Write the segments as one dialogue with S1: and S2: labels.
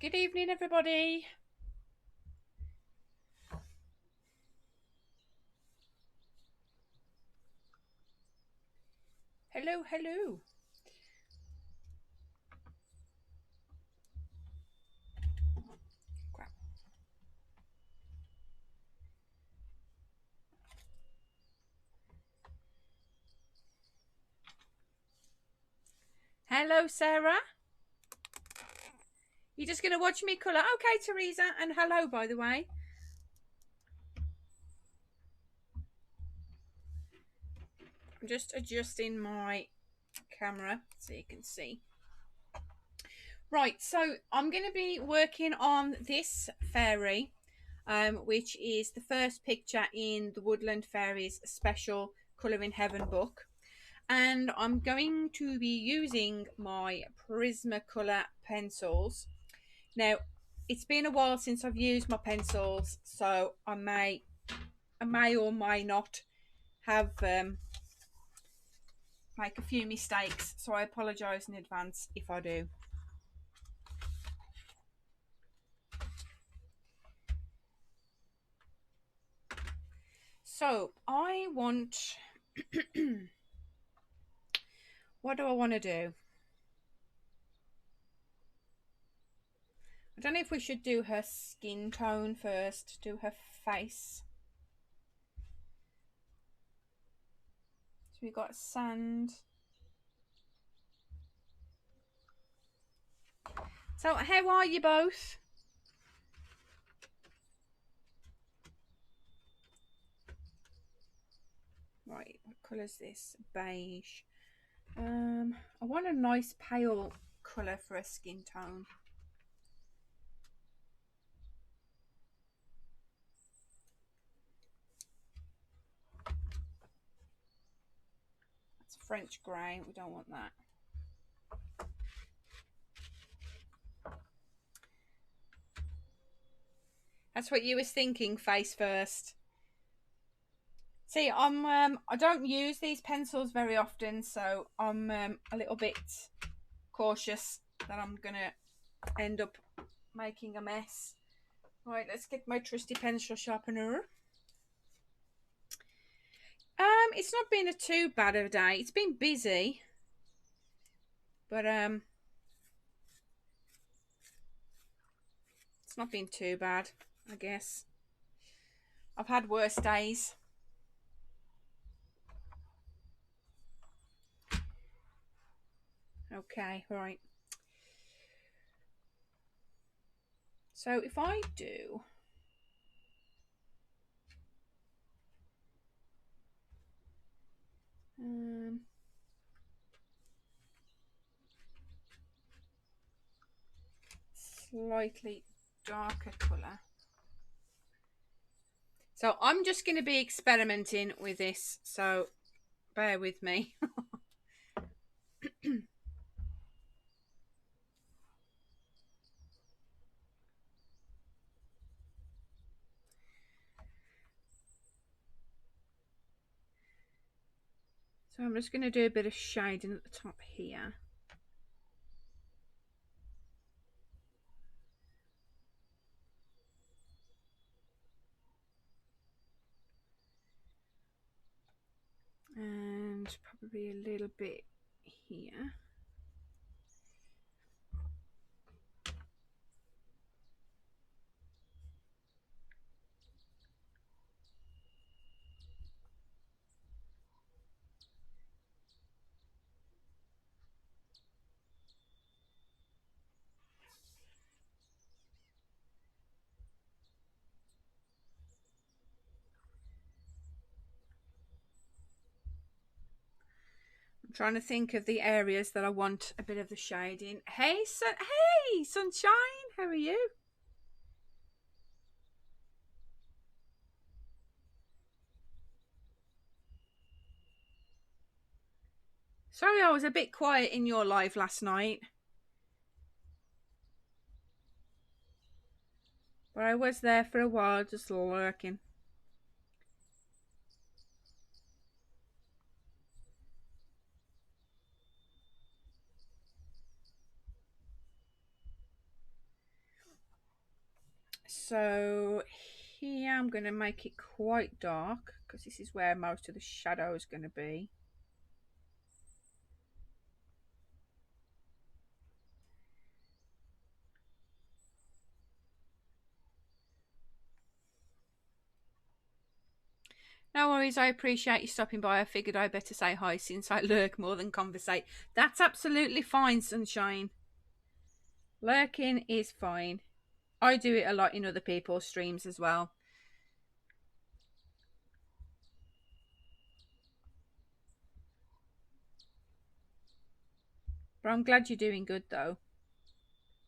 S1: Good evening, everybody. Hello, hello. Crap. Hello, Sarah. You're just going to watch me colour? Okay, Teresa. And hello, by the way. I'm just adjusting my camera so you can see. Right, so I'm going to be working on this fairy, which is the first picture in the Woodland Fairies special Colour in Heaven book. And I'm going to be using my Prismacolor pencils. Now, it's been a while since I've used my pencils, so I may or may not have make a few mistakes, so I apologise in advance if I do. So I want what do I want to do? I don't know if we should do her skin tone first, do her face. So we got sand. So how are you both? Right, what colour is this? Beige. I want a nice pale colour for a skin tone. That's French grey. We don't want that. That's what you was thinking, face first. See, I don't use these pencils very often, so I'm a little bit cautious that I'm gonna end up making a mess. Right, let's get my trusty pencil sharpener. It's not been too bad of a day. It's been busy, but it's not been too bad, I guess. I've had worse days. Okay, right. So if I do slightly darker colour. So I'm just going to be experimenting with this, so bear with me. So I'm just going to do a bit of shading at the top here. And probably a little bit here. I'm trying to think of the areas that I want a bit of the shading. Hey, sunshine, how are you? Sorry I was a bit quiet in your live last night. But I was there for a while, just lurking. So here I'm going to make it quite dark because this is where most of the shadow is going to be. No worries, I appreciate you stopping by. I figured I better say hi since I lurk more than conversate. That's absolutely fine, Sunshine. Lurking is fine. I do it a lot in other people's streams as well. But I'm glad you're doing good though.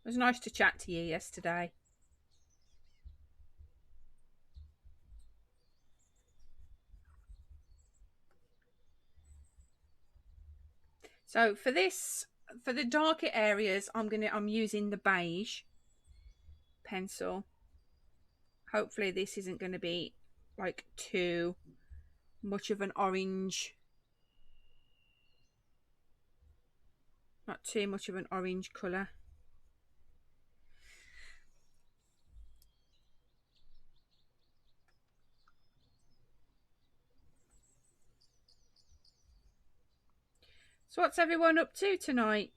S1: It was nice to chat to you yesterday. So for this, for the darker areas, I'm using the beige pencil. Hopefully this isn't going to be like too much of an orange. Not too much of an orange colour. So what's everyone up to tonight?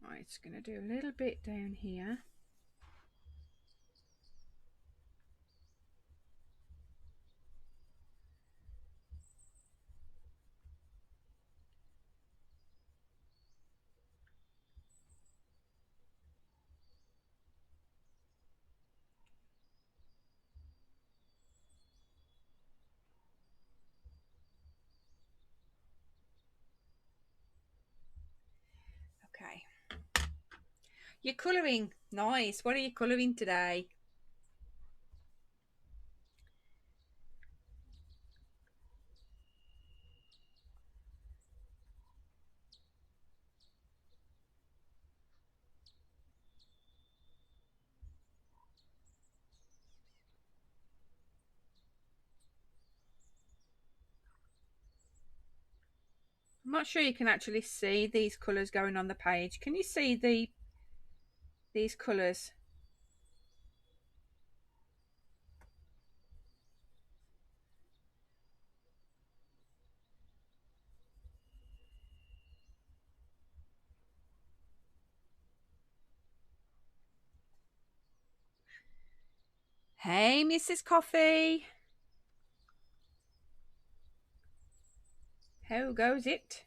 S1: Right, it's going to do a little bit down here. Okay. You're colouring. Nice. What are you colouring today? I'm not sure you can actually see these colours going on the page. Can you see these colours? Hey, Mrs. Coffee. How goes it?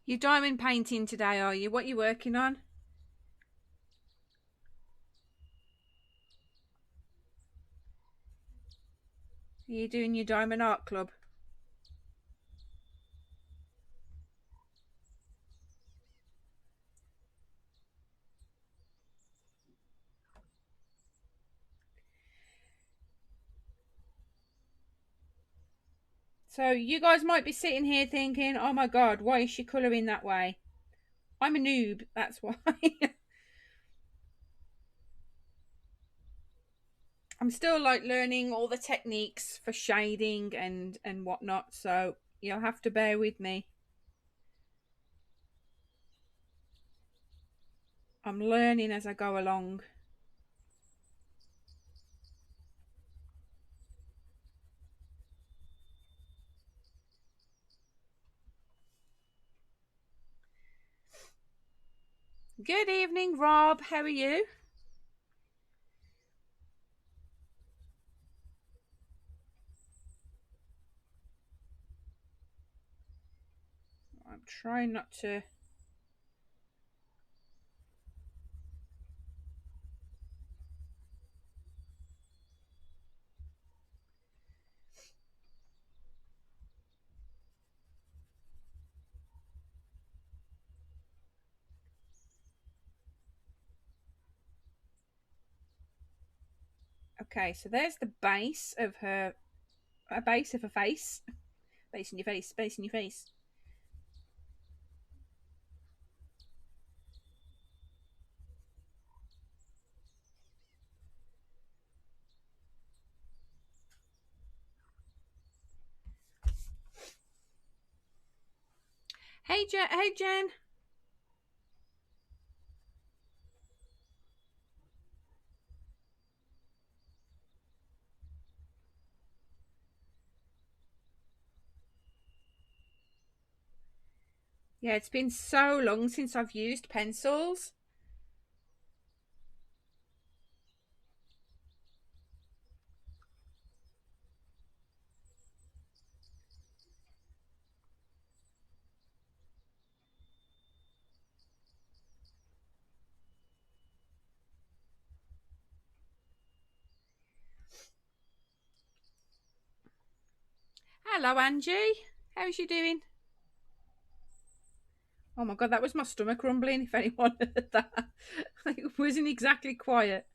S1: You're diamond painting today, are you? What are you working on? Are you doing your diamond art club? So you guys might be sitting here thinking, oh my god, why is she colouring that way? I'm a noob, that's why. I'm still like learning all the techniques for shading and whatnot, so you'll have to bear with me. I'm learning as I go along. Good evening, Rob. How are you? I'm trying not to... Okay, so there's the base of her, a base of her face. Base in your face, base in your face. Hey, Jen. Hey, Jen. Yeah, it's been so long since I've used pencils. Hello, Angie. How's you doing? Oh my god, that was my stomach rumbling, if anyone heard that. It wasn't exactly quiet.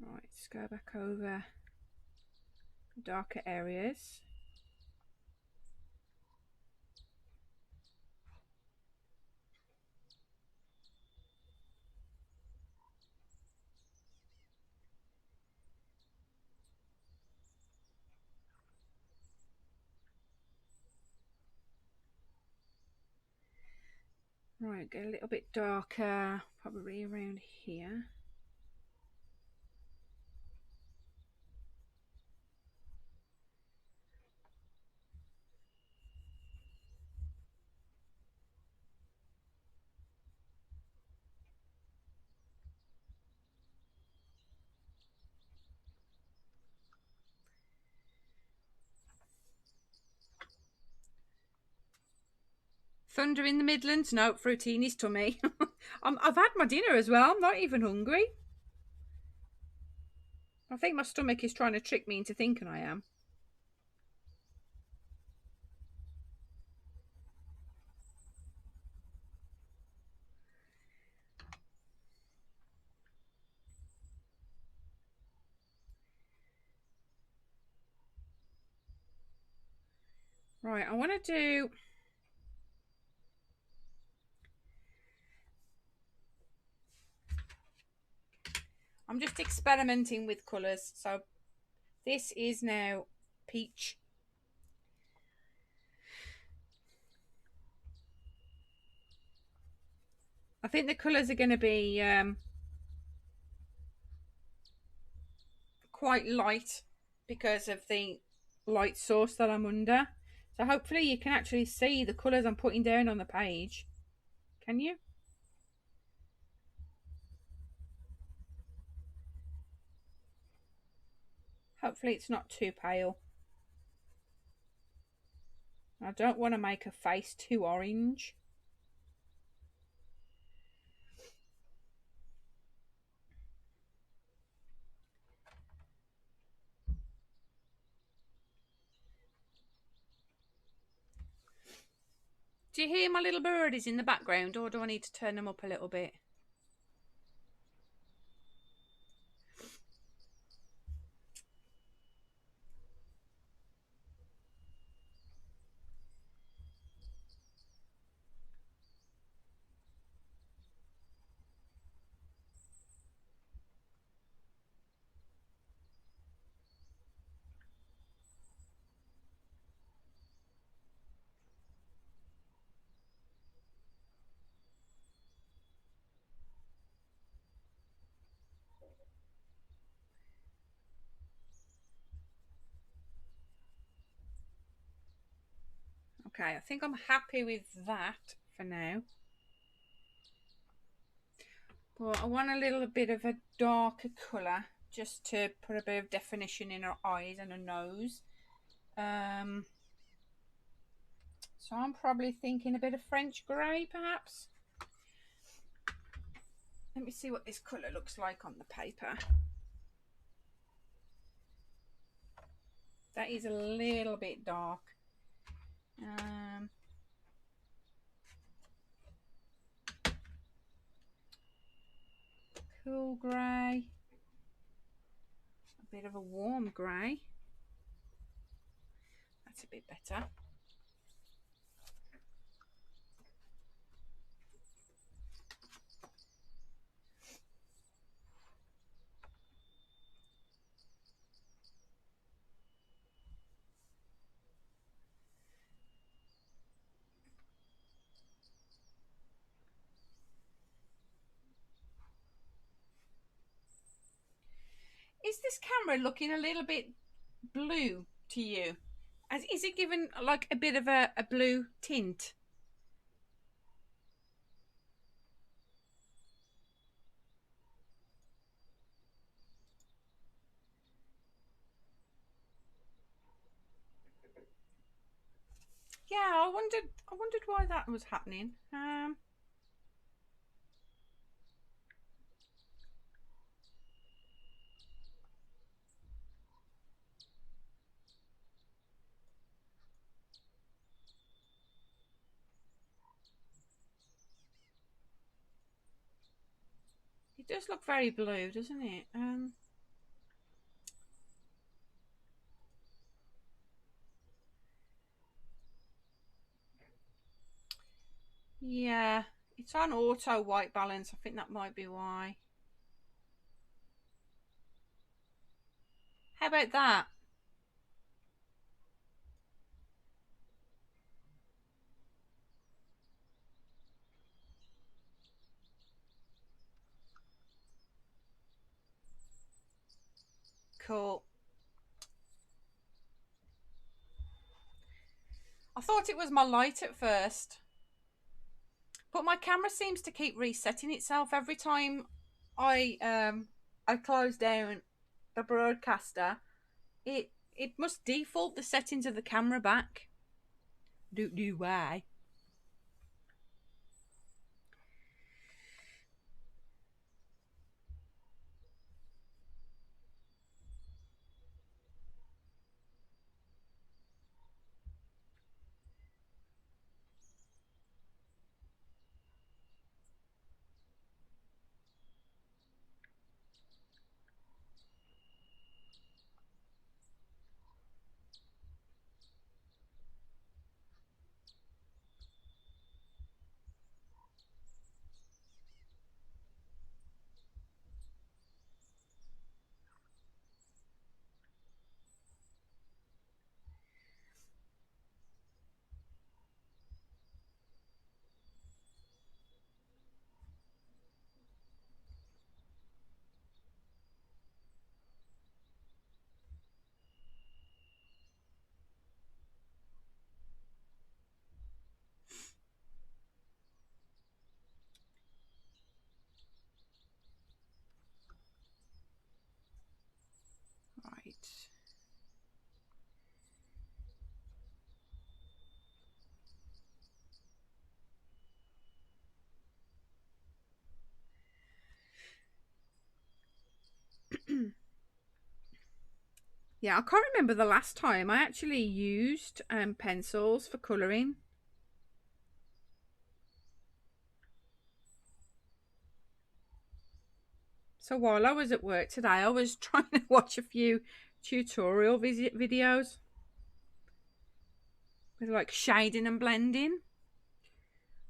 S1: Right, let's go back over darker areas. Right, get a little bit darker, probably around here. Thunder in the Midlands? No, Fruitini's tummy. I've had my dinner as well. I'm not even hungry. I think my stomach is trying to trick me into thinking I am. Right, I want to do... I'm just experimenting with colours. So this is now peach. I think the colours are going to be quite light because of the light source that I'm under. So hopefully you can actually see the colours I'm putting down on the page. Can you? Hopefully it's not too pale. I don't want to make a face too orange. Do you hear my little birdies in the background, or do I need to turn them up a little bit? Okay, I think I'm happy with that for now. But I want a little bit of a darker colour just to put a bit of definition in her eyes and her nose. So I'm probably thinking a bit of French grey, perhaps. Let me see what this colour looks like on the paper. That is a little bit dark. Cool grey. A bit of a warm grey. That's a bit better. Is this camera looking a little bit blue to you? Is it given like a bit of a blue tint? Yeah, I wondered why that was happening. It does look very blue, doesn't it? Yeah, it's on auto white balance. I think that might be why. How about that? Cool. I thought it was my light at first, but my camera seems to keep resetting itself every time I close down the broadcaster. It must default the settings of the camera back. Don't know why. Right. Yeah, I can't remember the last time I actually used pencils for colouring. So while I was at work today, I was trying to watch a few tutorial videos with like shading and blending.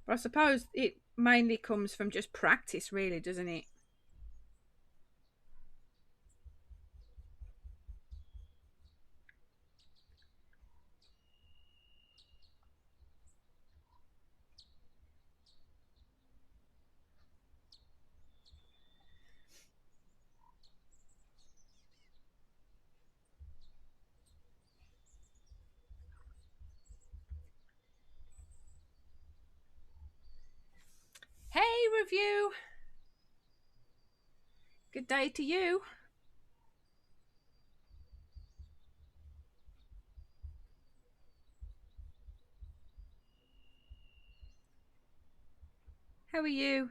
S1: But I suppose it mainly comes from just practice, really, doesn't it? Hey, review. Good day to you. How are you?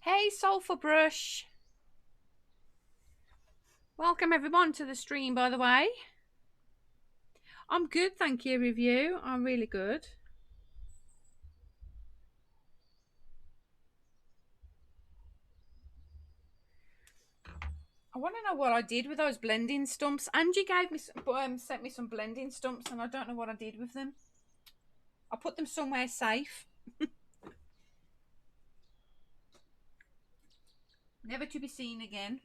S1: Hey, Sulphur Brush. Welcome everyone to the stream, by the way. I'm good, thank you. Review. I'm really good. I want to know what I did with those blending stumps. Angie gave me sent me some blending stumps, and I don't know what I did with them. I put them somewhere safe. Never to be seen again.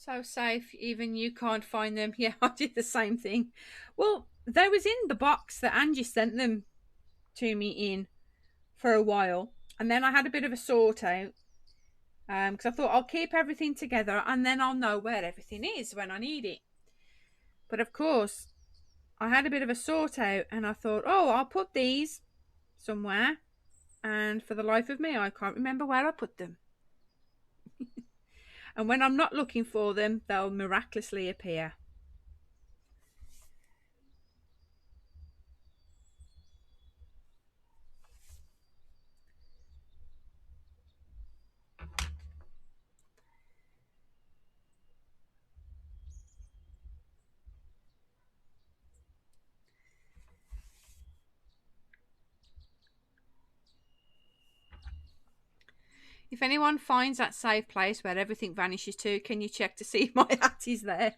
S1: So safe, even you can't find them. Yeah, I did the same thing. Well, they was in the box that Angie sent them to me in for a while, and then I had a bit of a sort out because I thought I'll keep everything together and then I'll know where everything is when I need it. But of course, I had a bit of a sort out and I thought, oh, I'll put these somewhere, and for the life of me, I can't remember where I put them. And when I'm not looking for them, they'll miraculously appear. If anyone finds that safe place where everything vanishes to, can you check to see if my hat is there?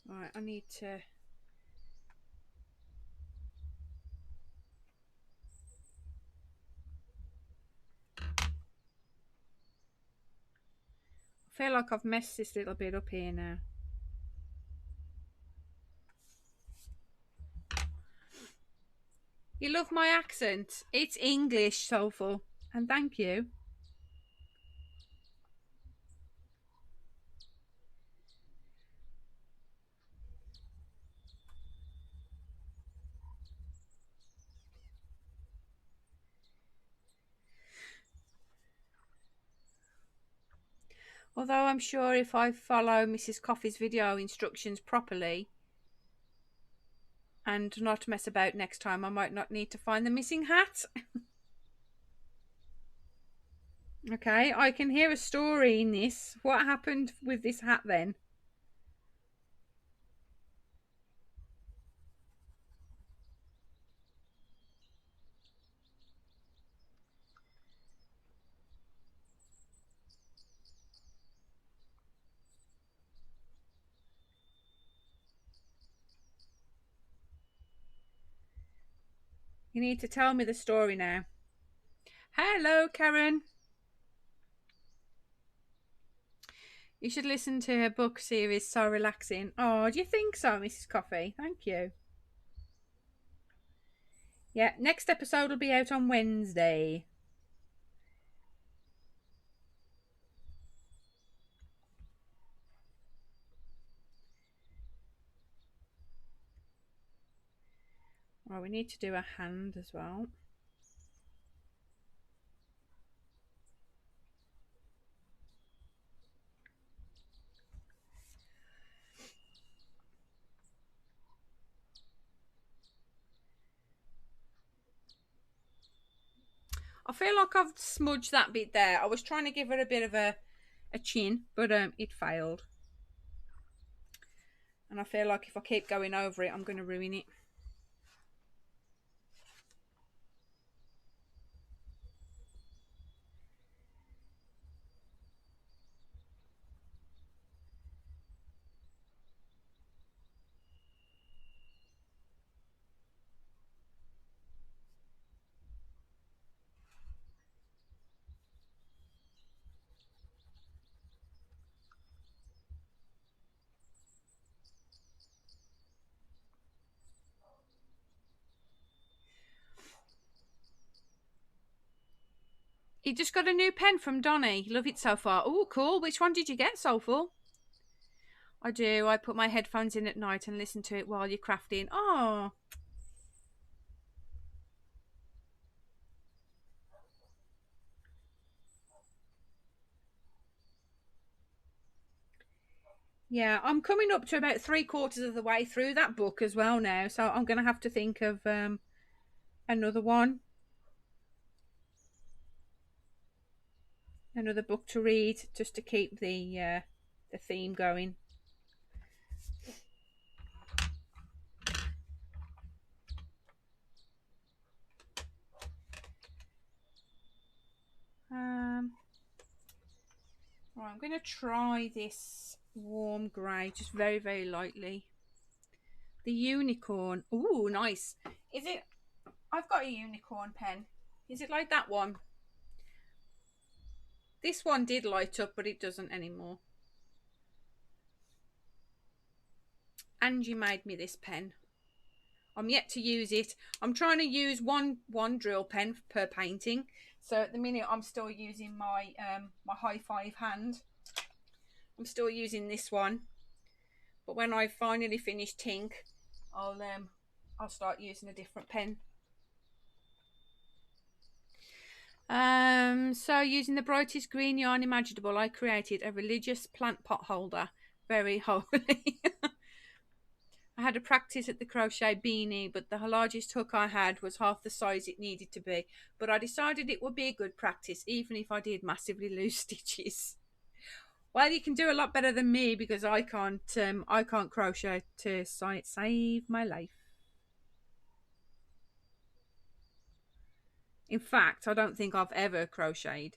S1: Right, I need to... I feel like I've messed this little bit up here now. You love my accent? It's English, soulful. And thank you. Although I'm sure if I follow Mrs. Coffee's video instructions properly and not mess about next time, I might not need to find the missing hat. Okay, I can hear a story in this. What happened with this hat then? You need to tell me the story now. Hello, Karen. You should listen to her book series, so relaxing. Oh, do you think so, Mrs. Coffee? Thank you. Yeah, next episode will be out on Wednesday. Well, we need to do a hand as well. I feel like I've smudged that bit there. I was trying to give her a bit of a chin, but it failed. And I feel like if I keep going over it, I'm going to ruin it. You just got a new pen from Donny. Love it so far. Oh, cool. Which one did you get, Soulful? I do. I put my headphones in at night and listen to it while you're crafting. Oh. Yeah, I'm coming up to about 3/4 of the way through that book as well now. So I'm going to have to think of another one. Another book to read just to keep the theme going. Right, I'm going to try this warm grey just very, very lightly. The unicorn. Ooh, nice. Is it? I've got a unicorn pen. Is it like that one? This one did light up, but it doesn't anymore. Angie made me this pen. I'm yet to use it. I'm trying to use one drill pen per painting. So at the minute, I'm still using my my high five hand. I'm still using this one, but when I finally finish Tink, I'll start using a different pen. So using the brightest green yarn imaginable, I created a religious plant pot holder. Very holy. I had a practice at the crochet beanie, but the largest hook I had was half the size it needed to be. But I decided it would be a good practice, even if I did massively lose stitches. Well, you can do a lot better than me because I can't crochet to save my life. In fact, I don't think I've ever crocheted.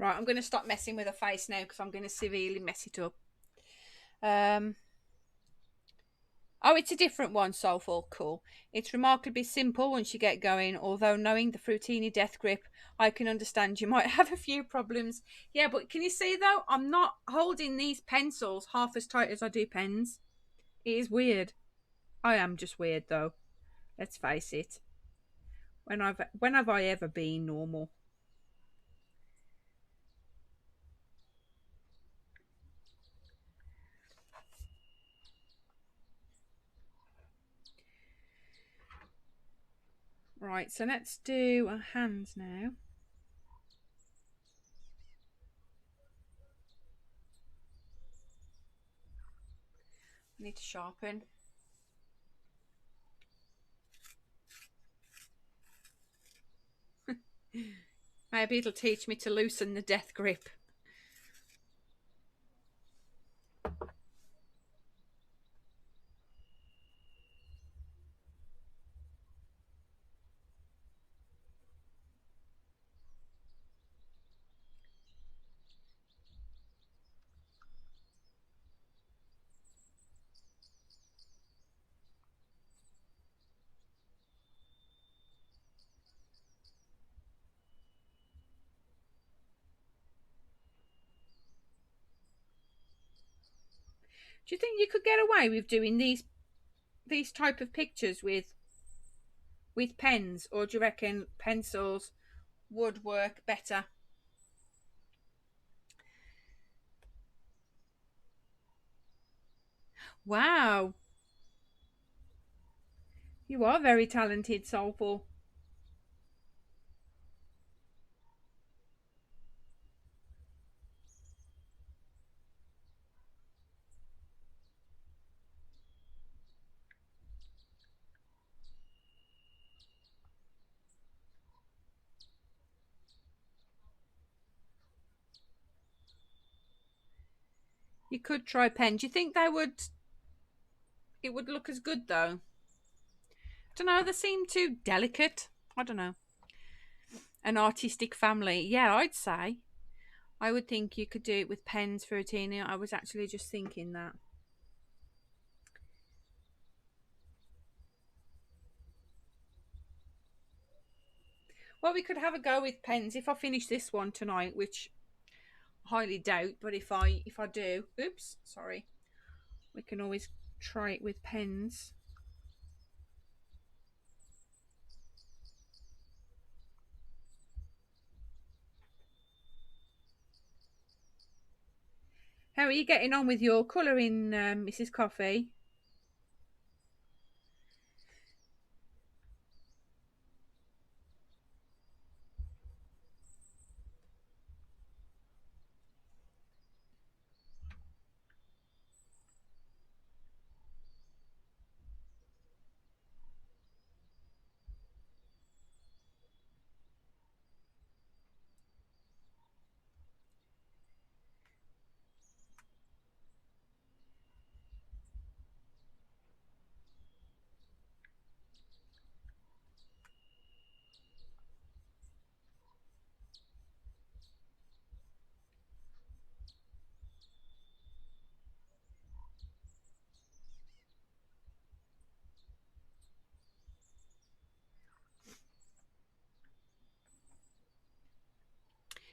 S1: Right, I'm going to stop messing with her face now because I'm going to severely mess it up. Oh, it's a different one, Soulful. Cool. It's remarkably simple once you get going, although knowing the Fruitini death grip, I can understand you might have a few problems. Yeah, but can you see, though, I'm not holding these pencils half as tight as I do pens. It is weird. I am just weird, though. Let's face it. When have I ever been normal? Right, so let's do our hands now. I need to sharpen. Maybe it'll teach me to loosen the death grip. Do you think you could get away with doing these type of pictures with pens, or do you reckon pencils would work better? Wow, you are very talented, Soulful. You could try pen. Do you think it would look as good though? I don't know, they seem too delicate. I don't know. An artistic family. Yeah, I'd say. I would think you could do it with pens, Fruitini. I was actually just thinking that. Well, we could have a go with pens if I finish this one tonight, which I highly doubt. But if I do, oops, sorry, we can always try it with pens. How are you getting on with your colouring, Mrs. Coffee?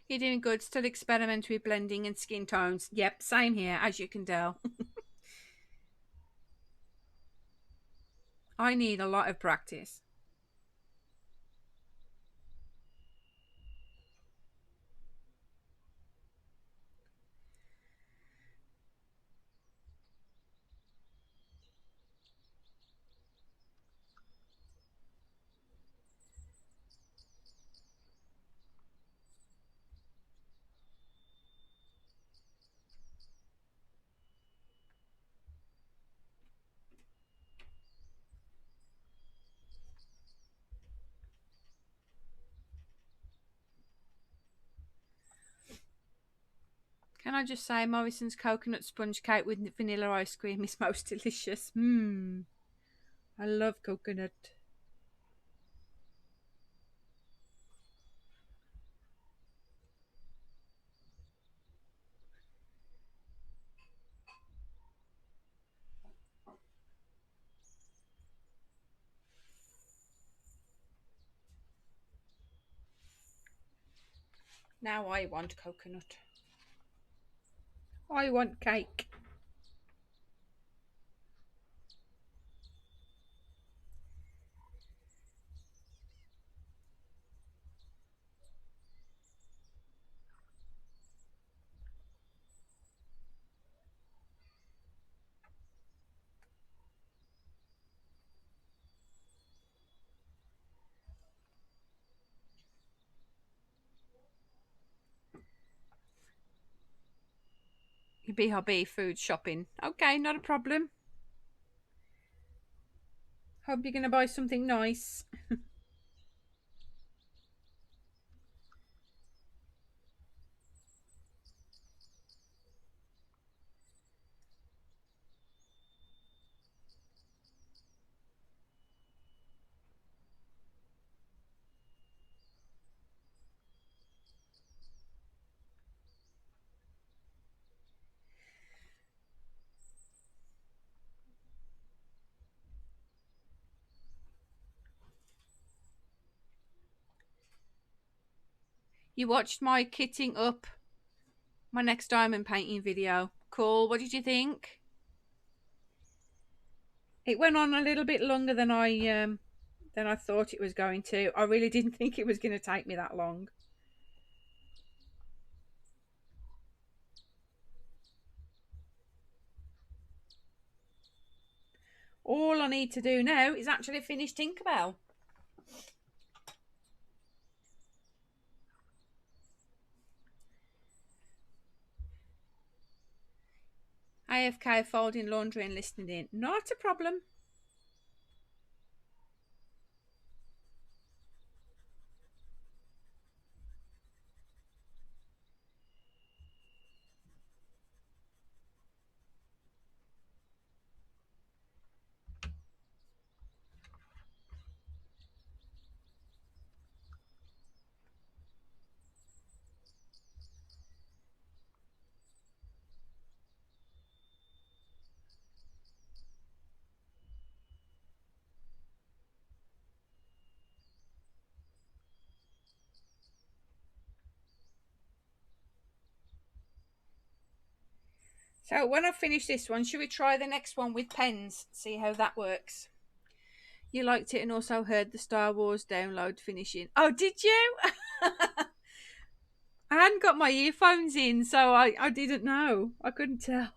S1: You're doing good. Still experimenting with blending and skin tones. Yep, same here, as you can tell. I need a lot of practice. Can I just say, Morrison's coconut sponge cake with vanilla ice cream is most delicious. Mmm. I love coconut. Now I want coconut. I want cake. Your BHB food shopping. Okay, not a problem. Hope you're going to buy something nice. You watched my kitting up my next diamond painting video. Cool. What did you think? It went on a little bit longer than I thought it was going to. I really didn't think it was going to take me that long. All I need to do now is actually finish Tinkerbell. AFK folding laundry and listening in. Not a problem. So when I finish this one, should we try the next one with pens? See how that works. You liked it and also heard the Star Wars download finishing. Oh, did you? I hadn't got my earphones in, so I didn't know. I couldn't tell.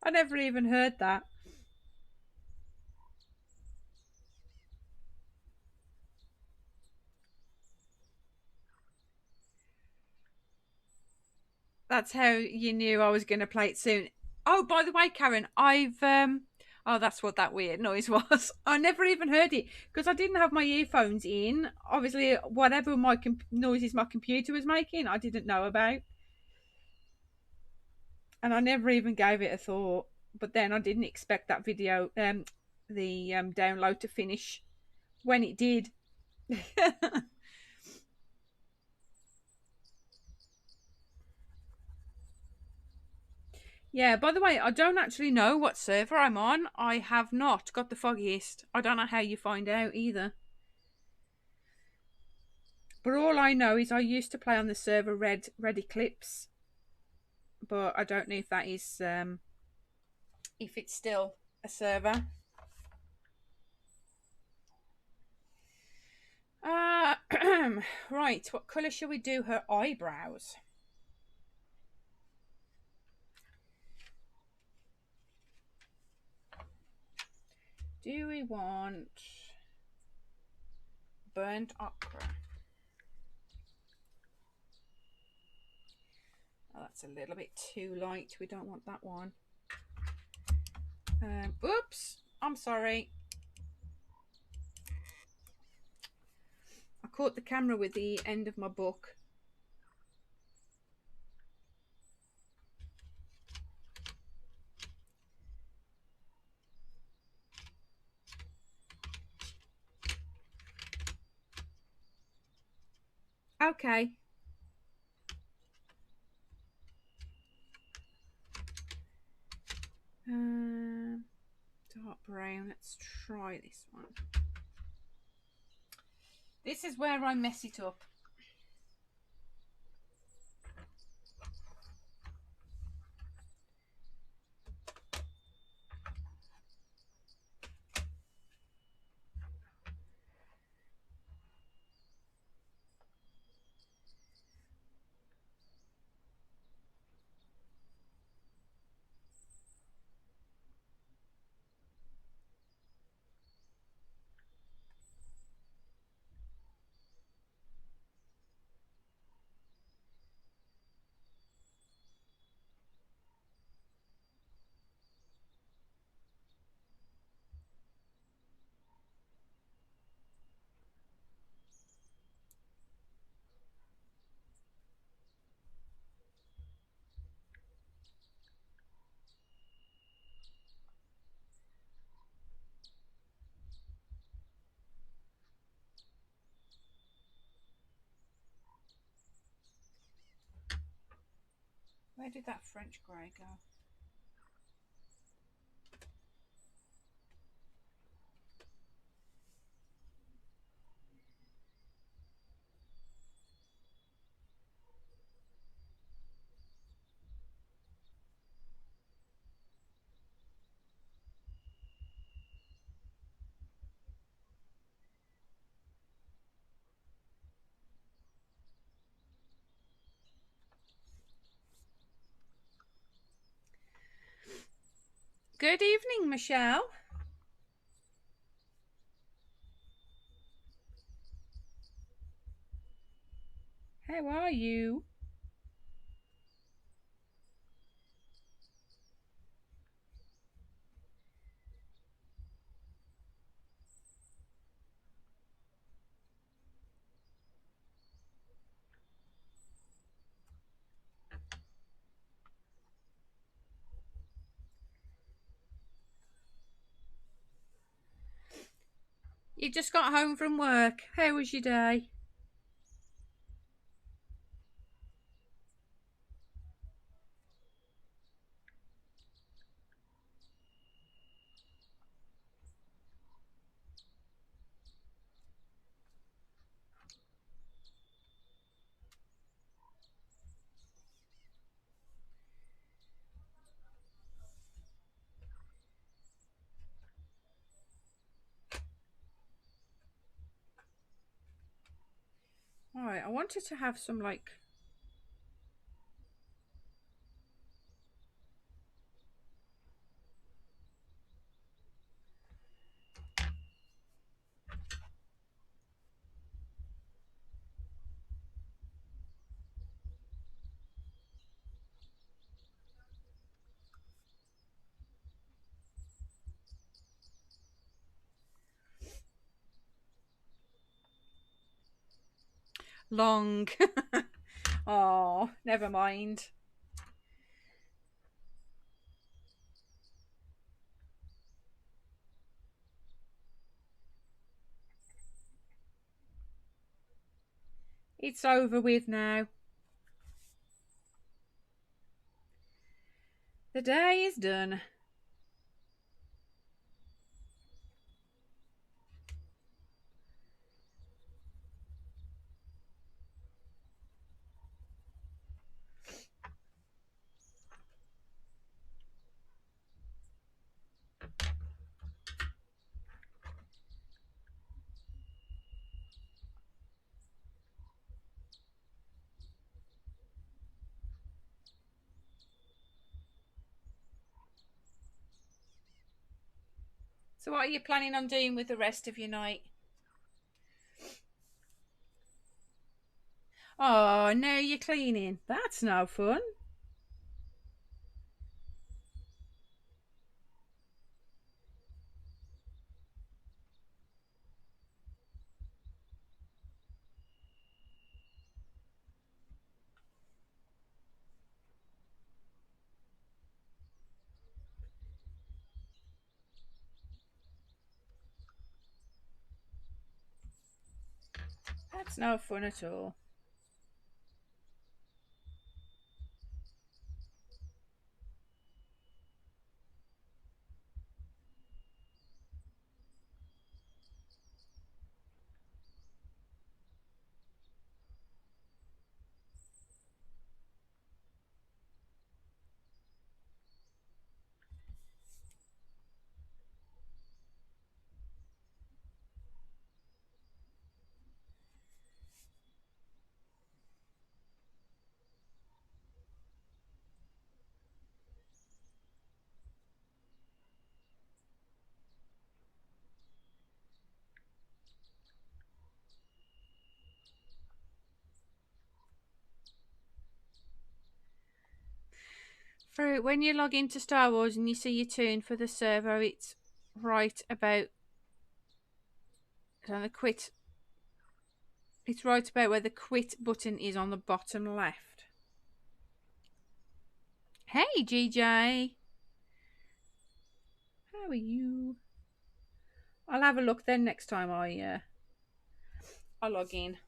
S1: I never even heard that. That's how you knew I was going to play it soon. Oh, by the way, Karen, I've oh, that's what that weird noise was. I never even heard it because I didn't have my earphones in. Obviously, whatever my noises my computer was making, I didn't know about, and I never even gave it a thought. But then I didn't expect that video, the download to finish when it did. Yeah, by the way, I don't actually know what server I'm on. I have not got the foggiest. I don't know how you find out either. But all I know is I used to play on the server Red Eclipse, but I don't know if that is if it's still a server. Right, what colour shall we do her eyebrows? Do we want burnt ochre? Oh, that's a little bit too light. We don't want that one. Oops, I'm sorry. I caught the camera with the end of my book. Okay. Dark brown. Let's try this one. This is where I mess it up. Where did that French grey go? Good evening, Michelle. How are you? You just got home from work. How was your day? Alright, I wanted to have some like long. Oh, never mind. It's over with now. The day is done. So what are you planning on doing with the rest of your night? Oh, now you're cleaning. That's no fun. That's no fun at all. For when you log into Star Wars and you see your turn for the servo, it's right about on the quit. It's right about where the quit button is on the bottom left. Hey, GJ. How are you? I'll have a look then next time I log in.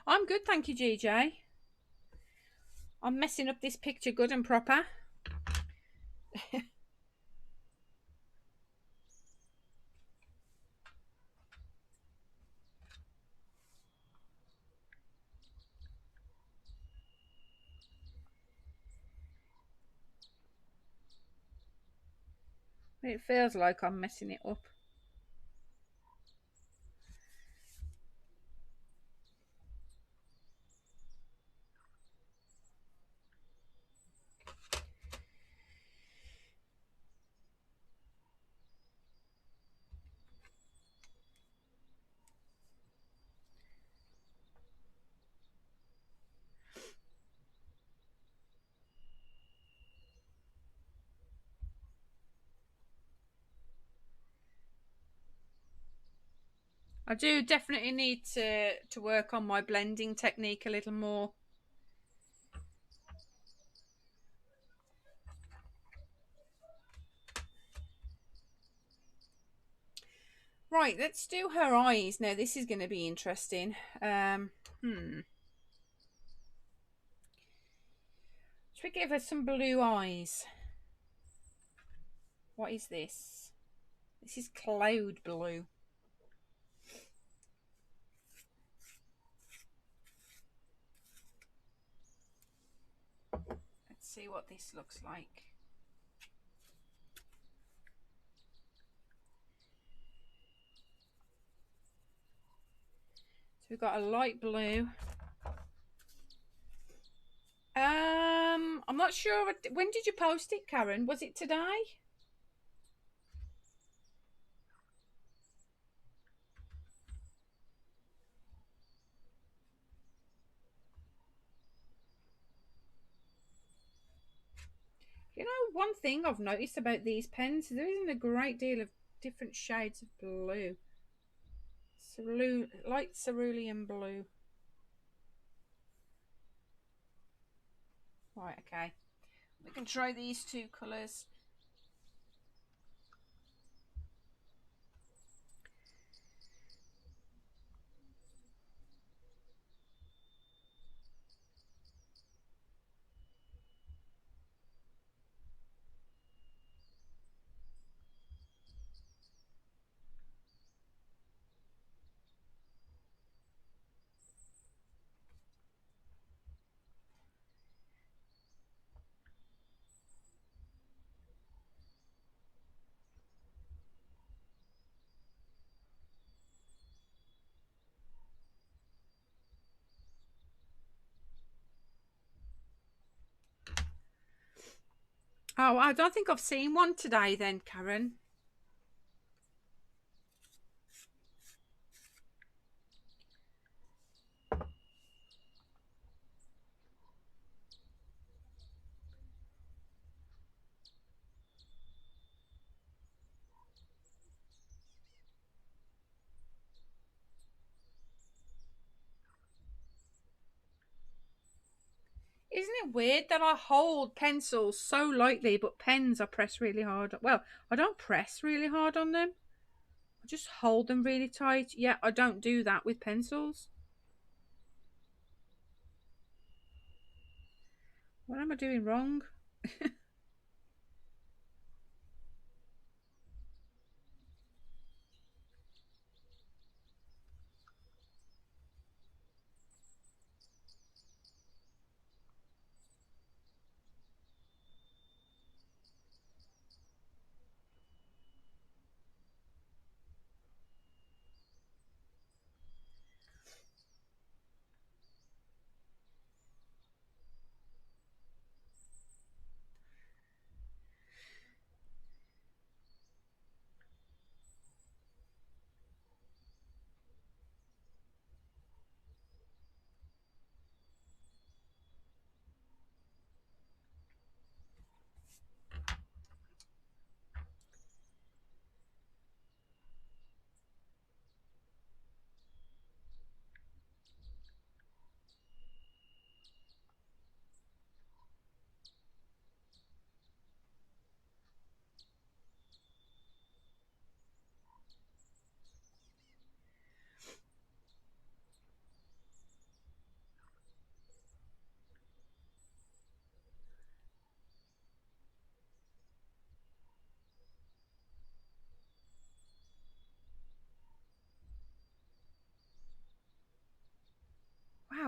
S1: I'm good, thank you, GJ. I'm messing up this picture good and proper. It feels like I'm messing it up. I do definitely need to work on my blending technique a little more. Right, let's do her eyes. Now, this is going to be interesting. Should we give her some blue eyes? What is this? This is cloud blue. Let's see what this looks like. So we've got a light blue. I'm not sure. When did you post it, Karen? Was it today? You know, one thing I've noticed about these pens, there isn't a great deal of different shades of blue. Light cerulean blue. Right, okay. We can try these two colours. Oh, I don't think I've seen one today then, Karen. Isn't it weird that I hold pencils so lightly, but pens I press really hard? Well, I don't press really hard on them. I just hold them really tight. Yeah, I don't do that with pencils. What am I doing wrong?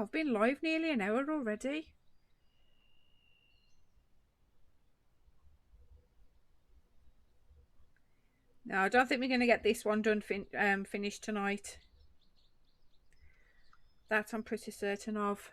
S1: I've been live nearly an hour already. No, I don't think we're going to get this one done finished tonight. That I'm pretty certain of.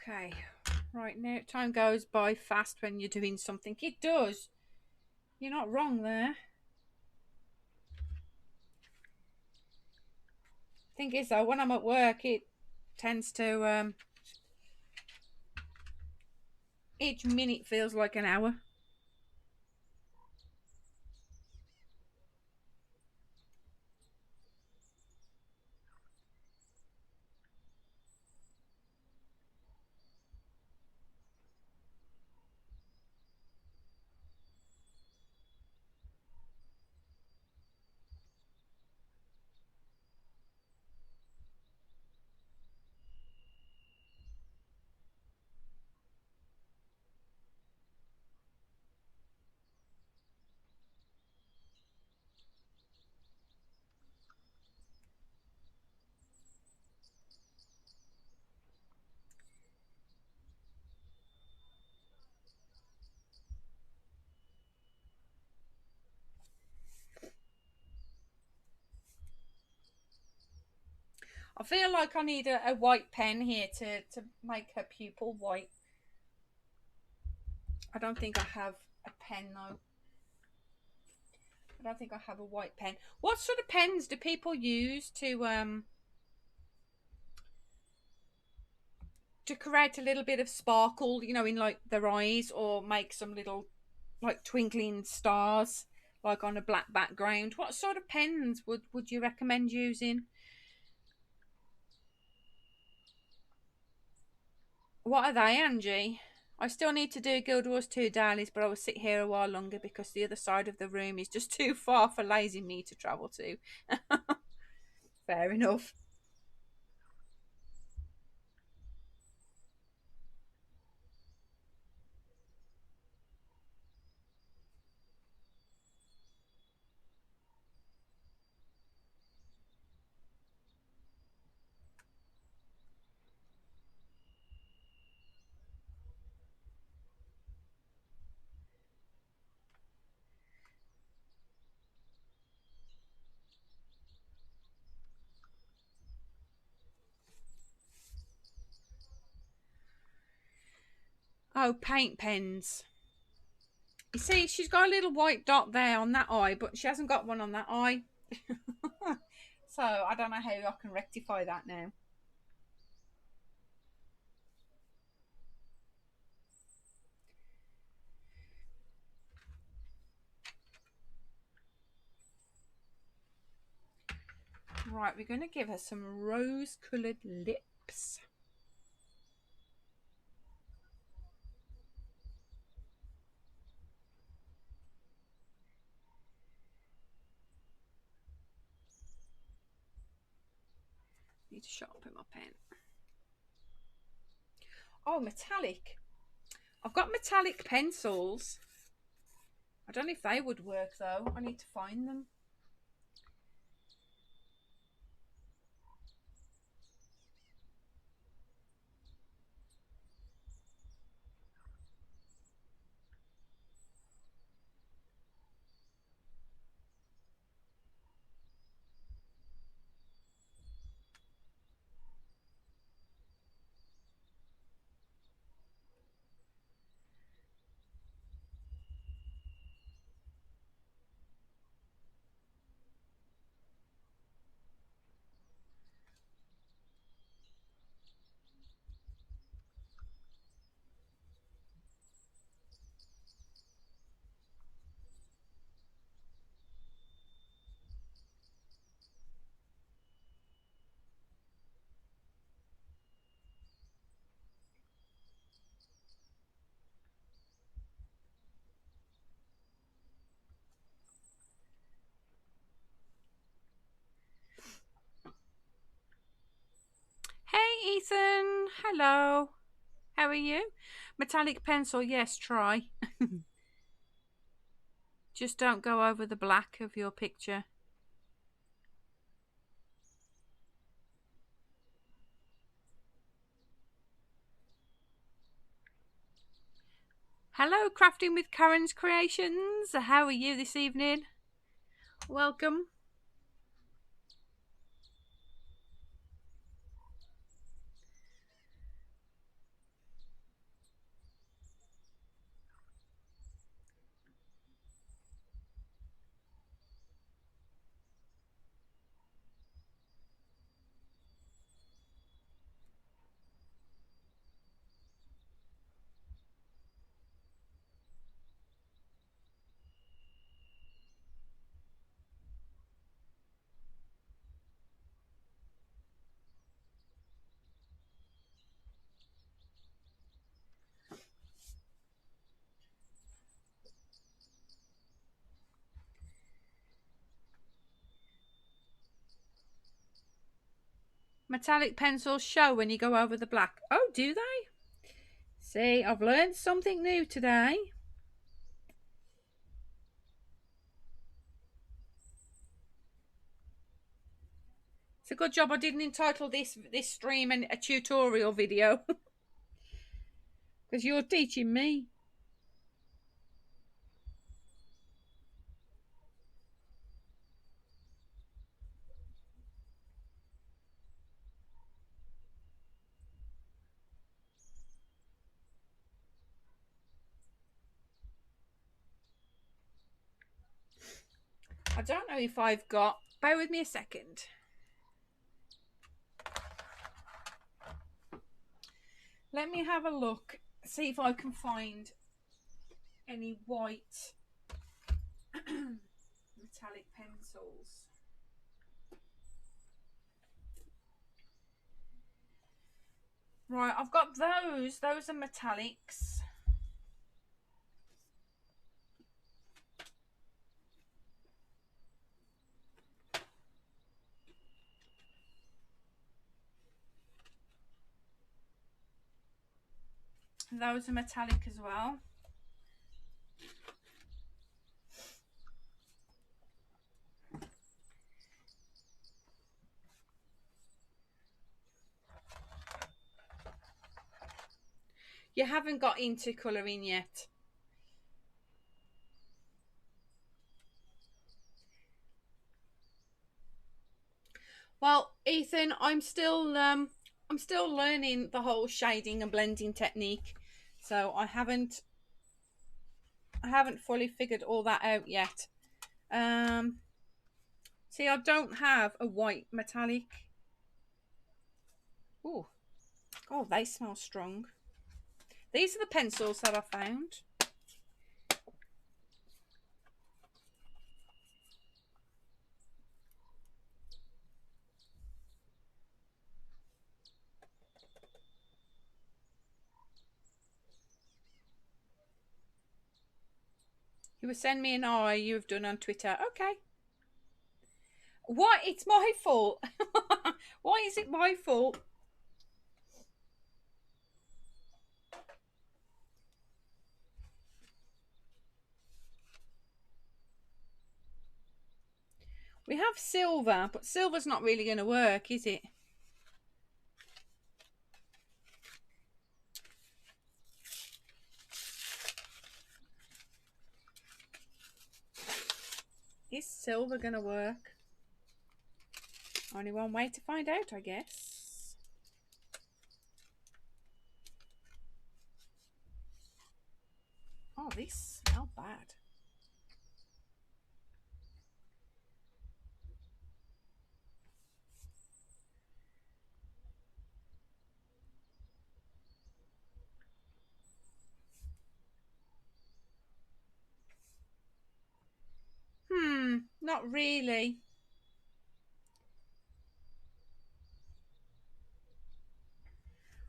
S1: Okay, right now time goes by fast when you're doing something. It does. You're not wrong there. Thing is though, when I'm at work, it tends to each minute feels like an hour. I feel like I need a white pen here to make her pupil white. I don't think I have a pen though. I don't think I have a white pen. What sort of pens do people use to create a little bit of sparkle, you know, in like their eyes, or make some little like twinkling stars like on a black background? What sort of pens would you recommend using? What are they, Angie? I still need to do Guild Wars 2 dailies, but I will sit here a while longer because the other side of the room is just too far for lazy me to travel to. Fair enough. Oh, paint pens. You see, she's got a little white dot there on that eye, but she hasn't got one on that eye. So I don't know how I can rectify that now. Right, we're going to give her some rose-coloured lips. Need to sharpen my pen. Oh, metallic. I've got metallic pencils. I don't know if they would work though. I need to find them. Ethan. Hello. How are you? Metallic pencil, yes, try. Just don't go over the black of your picture. Hello, Crafting with Karen's Creations. How are you this evening? Welcome. Metallic pencils show when you go over the black. Oh, do they? See, I've learned something new today. It's a good job I didn't entitle this stream a tutorial video. Because you're teaching me. I don't know if I've got... Bear with me a second. Let me have a look. See if I can find any white metallic pencils. Right, I've got those. Those are metallics. Those are metallic as well. You haven't got into colouring yet. Well, Ethan, I'm still learning the whole shading and blending technique, so I haven't fully figured all that out yet. See, I don't have a white metallic. Oh, oh, they smell strong. These are the pencils that I found. You will send me an eye you've done on Twitter. Okay. What? It's my fault. Why is it my fault? We have silver, but silver's not really going to work, is it? Is silver going to work? Only one way to find out, I guess. Oh, these smell bad. Not really.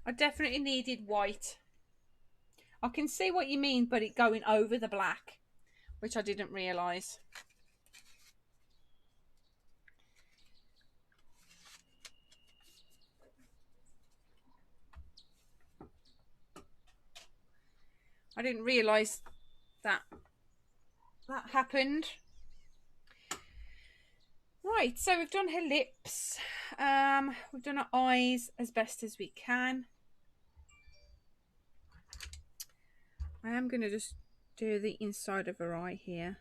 S1: I definitely needed white. I can see what you mean, but it going over the black, which I didn't realise. I didn't realise that happened. Right, so we've done her lips. We've done her eyes as best as we can. I am going to just do the inside of her eye here.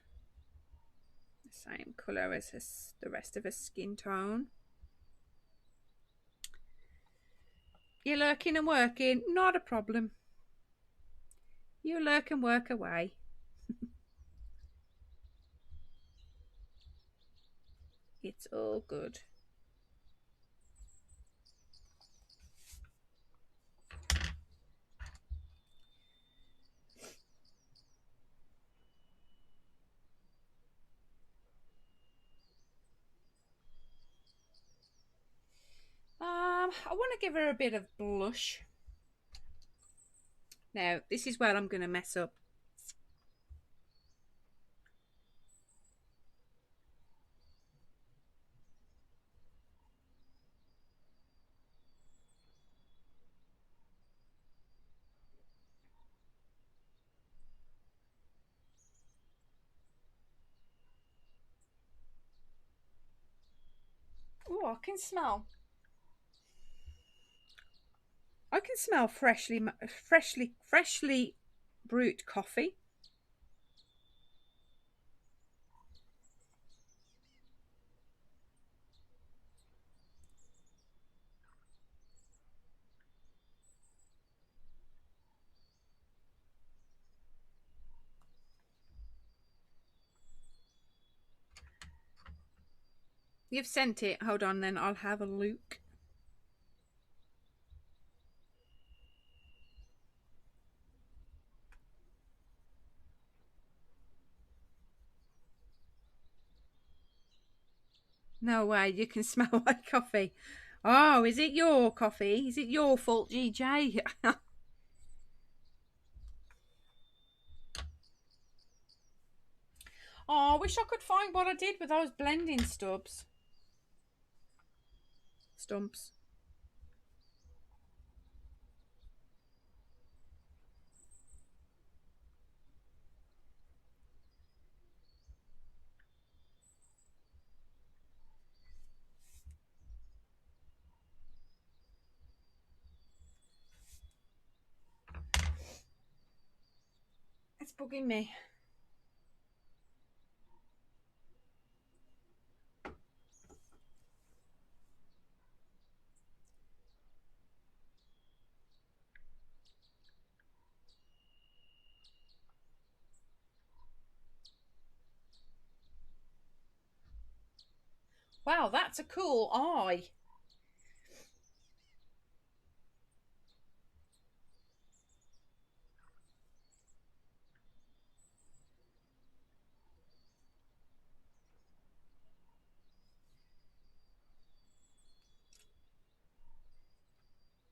S1: The same colour as the rest of her skin tone. You're lurking and working, not a problem. You lurk and work away. It's all good. I want to give her a bit of blush. Now, this is where I'm going to mess up. Oh, I can smell freshly brewed coffee. You've sent it. Hold on, then I'll have a look. No way, you can smell my coffee. Oh, is it your coffee? Is it your fault, GJ? Oh, I wish I could find what I did with those blending stumps. It's bugging me. Wow, that's a cool eye.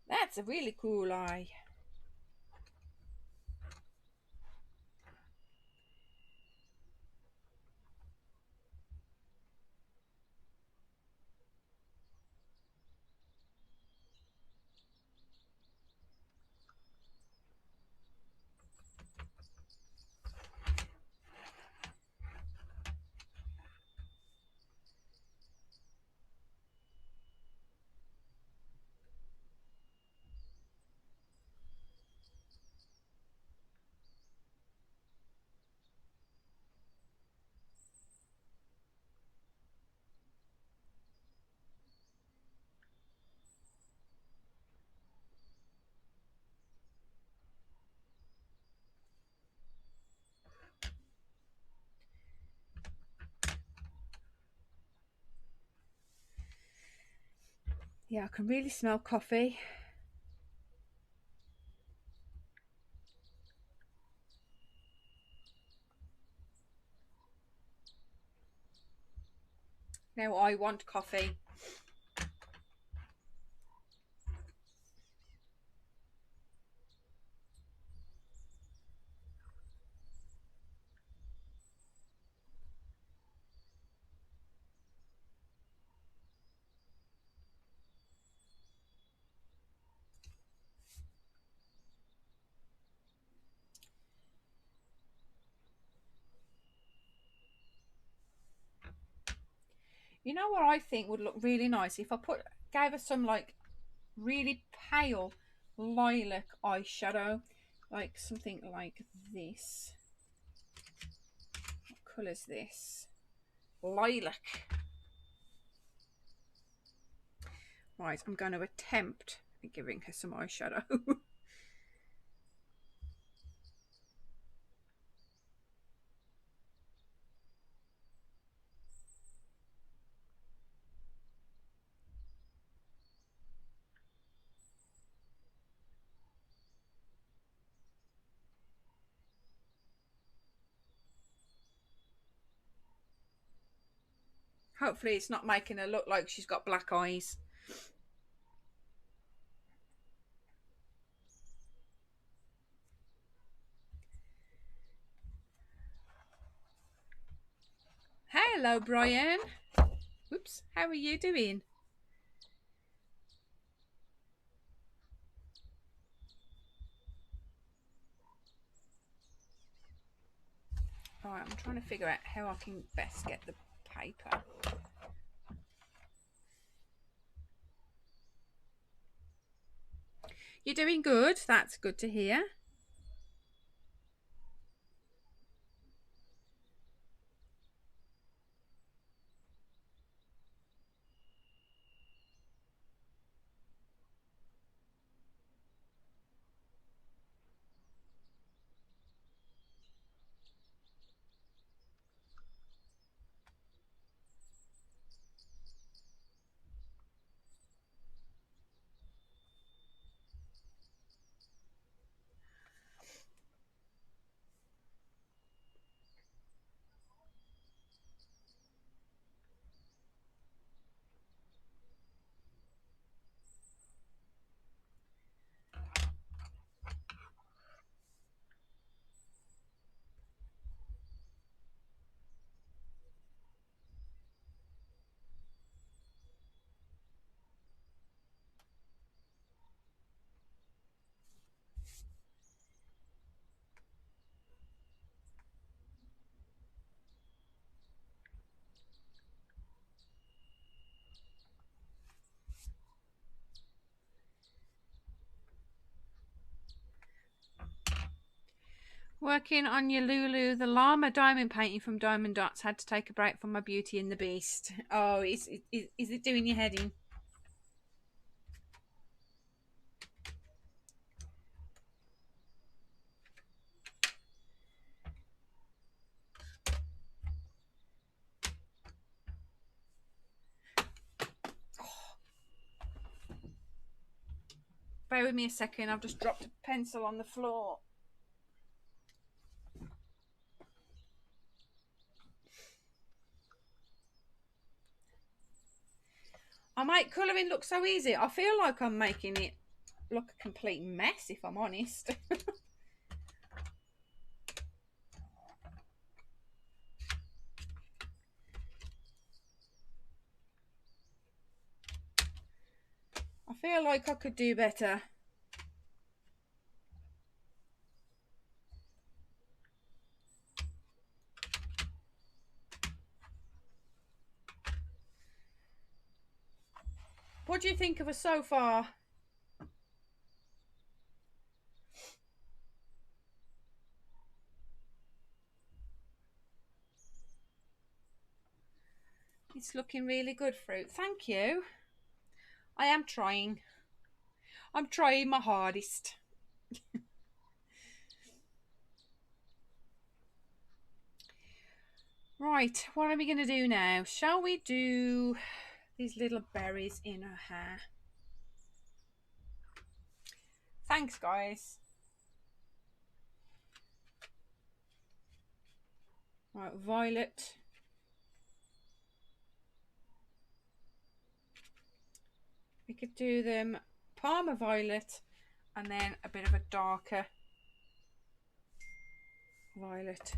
S1: That's a really cool eye. Yeah, I can really smell coffee. Now I want coffee. You know what I think would look really nice if I gave her some like really pale lilac eyeshadow, like something like this. What colour is this? Lilac. Right, I'm going to attempt giving her some eyeshadow. Hopefully it's not making her look like she's got black eyes. Hello, Brian. Oops, how are you doing? Alright, I'm trying to figure out how I can best get the paper. You're doing good. That's good to hear. Working on your Lulu, the llama diamond painting from Diamond Dots. Had to take a break from my Beauty and the Beast. Oh, is it doing your head in? Bear with me a second. I've just dropped a pencil on the floor. I make colouring look so easy. I feel like I'm making it look a complete mess, if I'm honest. I feel like I could do better. What do you think of us so far? It's looking really good, Fruit. Thank you. I am trying. I'm trying my hardest. Right, what are we going to do now? Shall we do these little berries in her hair? Thanks, guys. Right, violet. We could do them Parma violet and then a bit of a darker violet.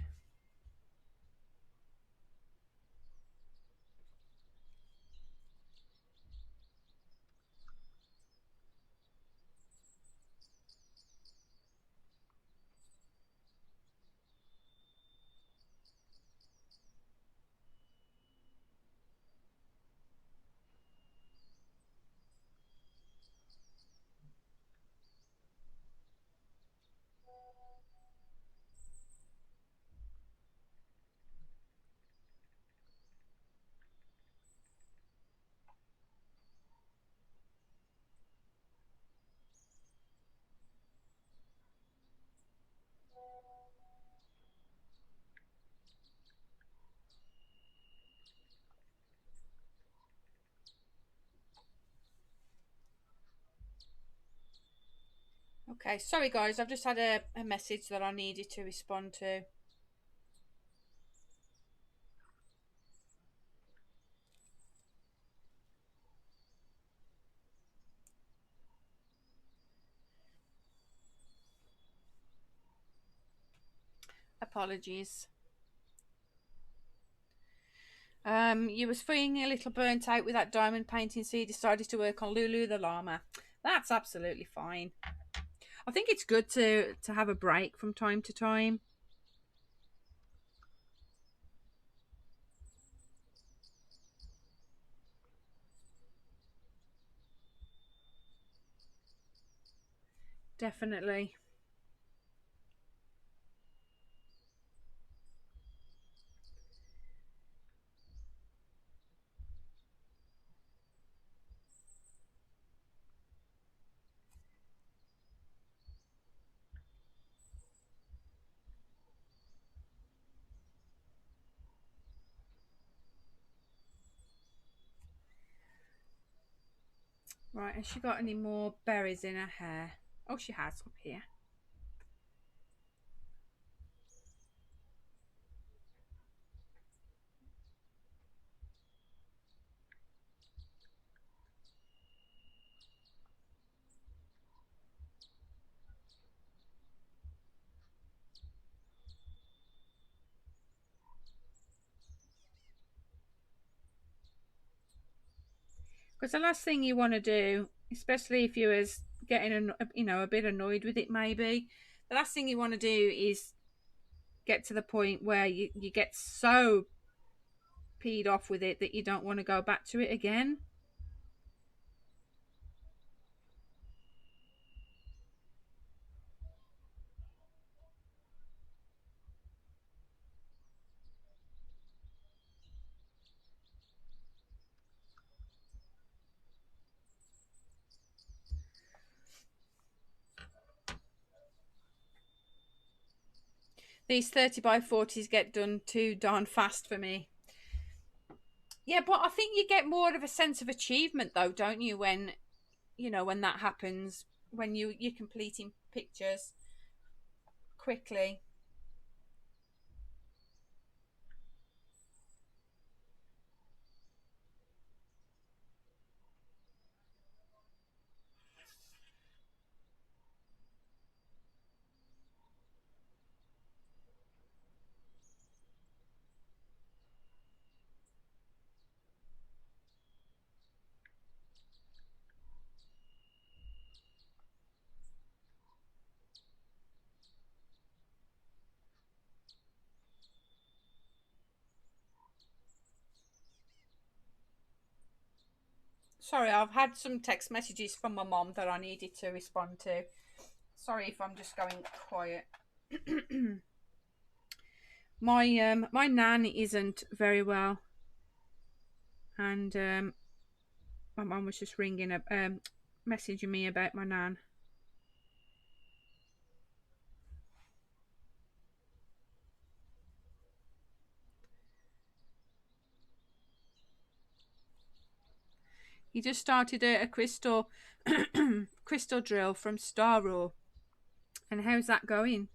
S1: Okay, sorry guys, I've just had a message that I needed to respond to. Apologies. You was feeling a little burnt out with that diamond painting, so you decided to work on Lulu the llama. That's absolutely fine. I think it's good to have a break from time to time. Definitely. Right, has she got any more berries in her hair? Oh, she has up here. Because the last thing you want to do, especially if you was getting a bit annoyed with it, maybe the last thing you want to do is get to the point where you get so peed off with it that you don't want to go back to it again. These 30 by 40s get done too darn fast for me. Yeah, but I think you get more of a sense of achievement though, don't you, when when that happens, when you're completing pictures quickly. Sorry, I've had some text messages from my mom that I needed to respond to. Sorry if I'm just going quiet. My nan isn't very well, and my mom was just ringing up, messaging me about my nan. He just started a crystal crystal drill from Star Raw. And how's that going?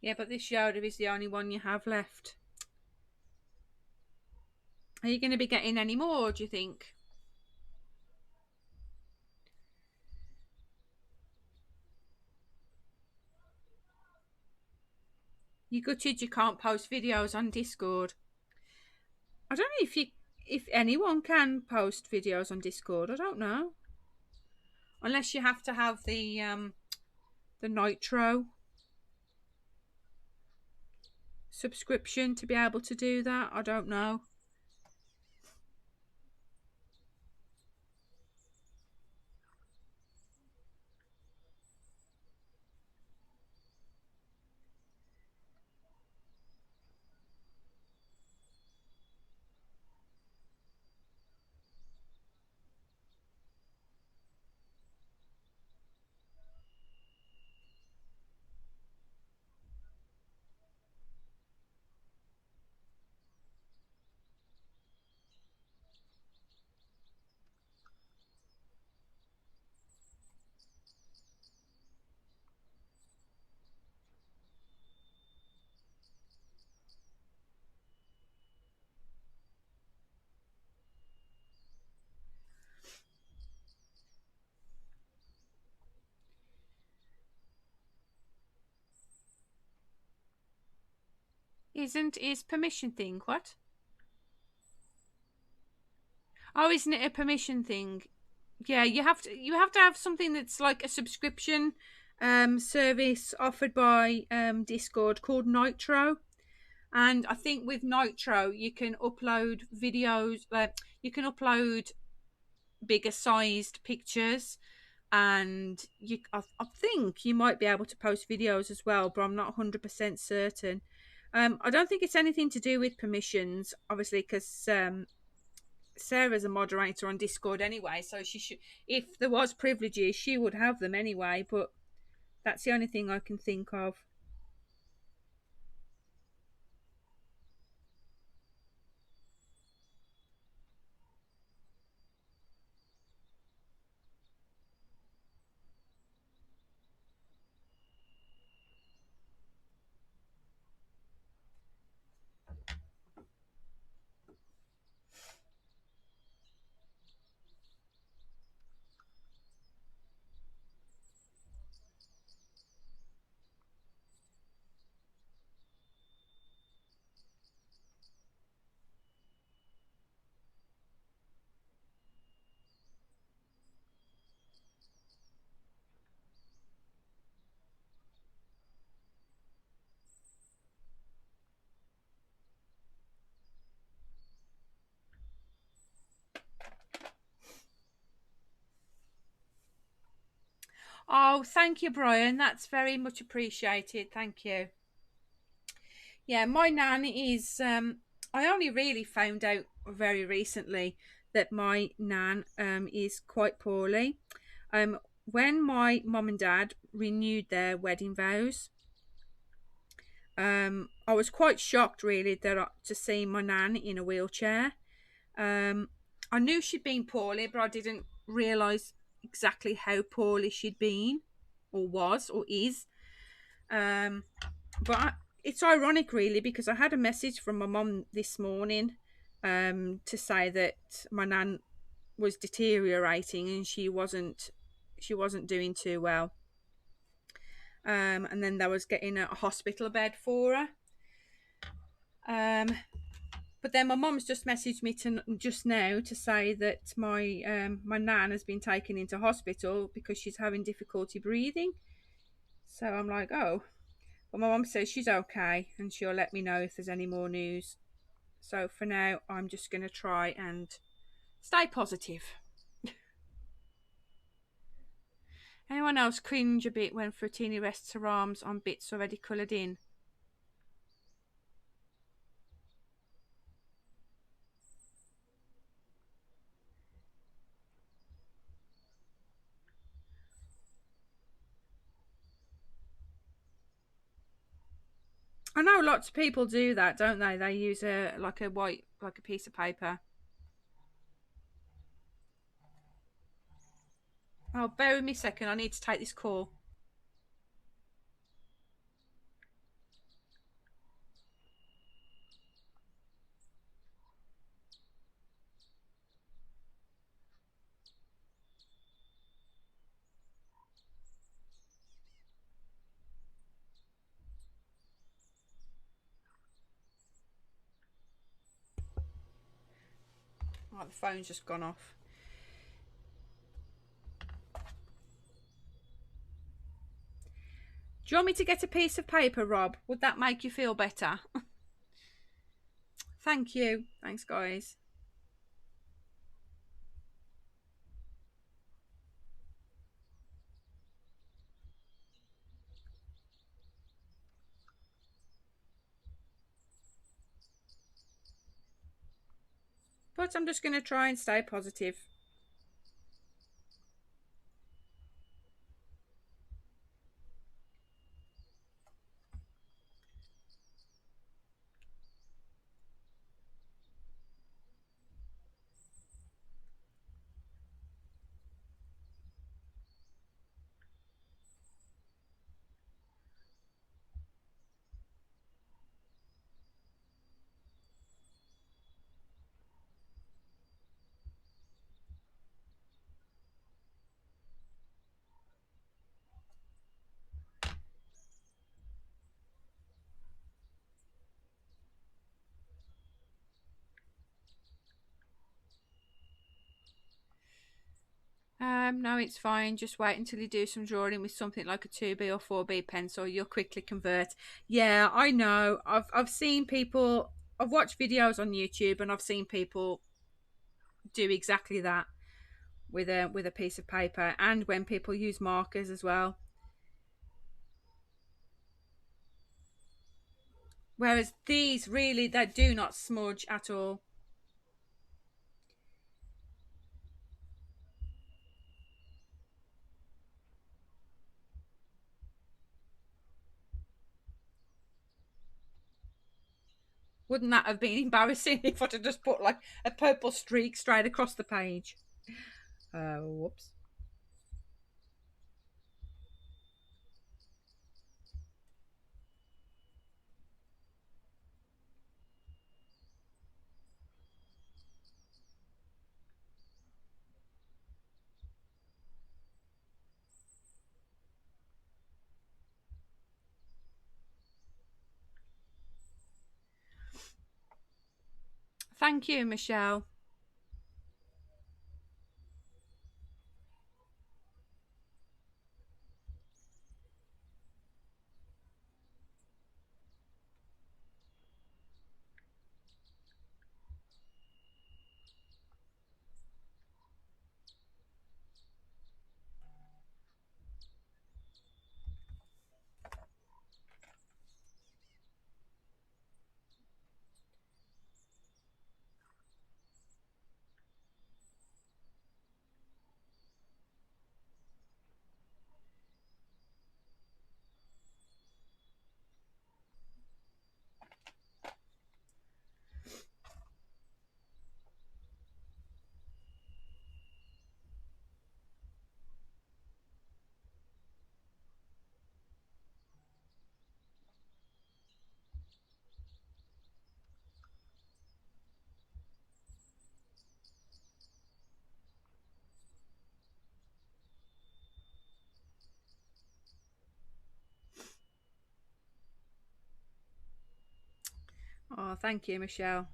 S1: Yeah, but this Yoda is the only one you have left. Are you going to be getting any more, do you think? You gutted you can't post videos on Discord. I don't know if anyone can post videos on Discord. I don't know. Unless you have to have the Nitro subscription to be able to do that. I don't know. is permission thing. What? Oh, isn't it a permission thing? Yeah, you have to have something that's like a subscription service offered by Discord called Nitro. And I think with Nitro you can upload videos, you can upload bigger sized pictures, and I think you might be able to post videos as well, but I'm not 100% certain. I don't think it's anything to do with permissions, obviously, because Sarah's a moderator on Discord anyway, so she should, if there was privileges, she would have them anyway. But that's the only thing I can think of. Oh, thank you, Brian. That's very much appreciated. Thank you. Yeah, my nan is. I only really found out very recently that my nan is quite poorly. When my mum and dad renewed their wedding vows, I was quite shocked really to see my nan in a wheelchair. Um, I knew she'd been poorly, but I didn't realise exactly how poorly she'd been, or was, or is. Um, it's ironic, really, because I had a message from my mum this morning to say that my nan was deteriorating and she wasn't doing too well. And then they was getting a hospital bed for her. But then my mum's just messaged me just now to say that my nan has been taken into hospital because she's having difficulty breathing. So I'm like, oh. But my mum says she's okay and she'll let me know if there's any more news. So for now, I'm just going to try and stay positive. Anyone else cringe a bit when Fruitini rests her arms on bits already coloured in? I know lots of people do that, don't they? They use a piece of paper. Oh, bear with me a second. I need to take this call. Oh, the phone's just gone off. Do you want me to get a piece of paper, Rob? Would that make you feel better? Thank you. Thanks, guys. But I'm just going to try and stay positive. No, it's fine. Just wait until you do some drawing with something like a 2B or 4B pencil. You'll quickly convert. Yeah, I know. I've seen people. I've watched videos on YouTube, and I've seen people do exactly that with a piece of paper, and when people use markers as well. Whereas these really, they do not smudge at all. Wouldn't that have been embarrassing if I'd have just put like a purple streak straight across the page? Whoops. Thank you, Michelle. Oh, thank you, Michelle.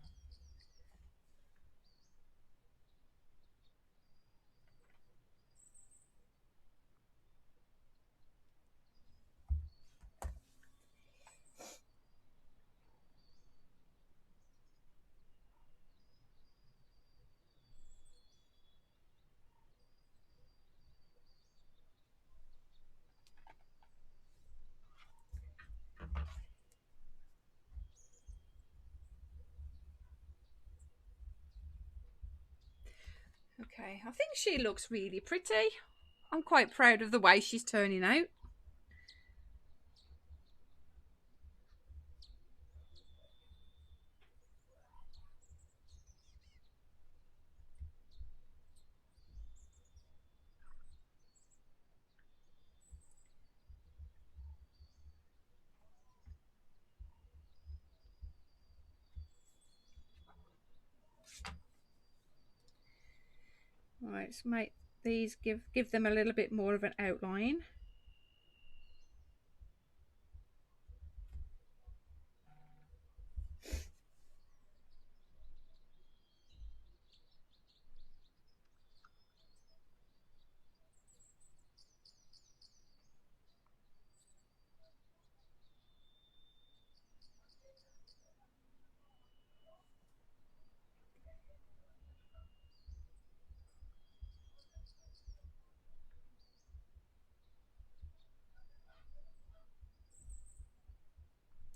S1: Okay, I think she looks really pretty. I'm quite proud of the way she's turning out. Right, let's make these give them a little bit more of an outline.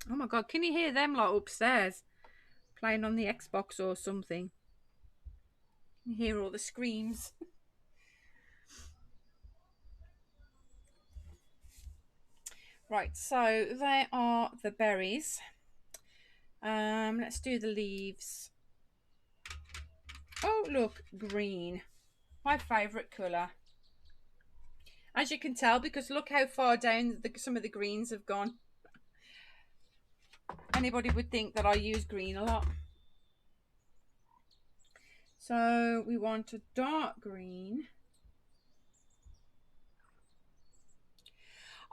S1: Oh my god, can you hear them like upstairs playing on the Xbox or something? You hear all the screams. Right, so they are the berries. Let's do the leaves. Oh, look, green. My favourite colour. As you can tell, because look how far down some of the greens have gone. Anybody would think that I use green a lot. So we want a dark green.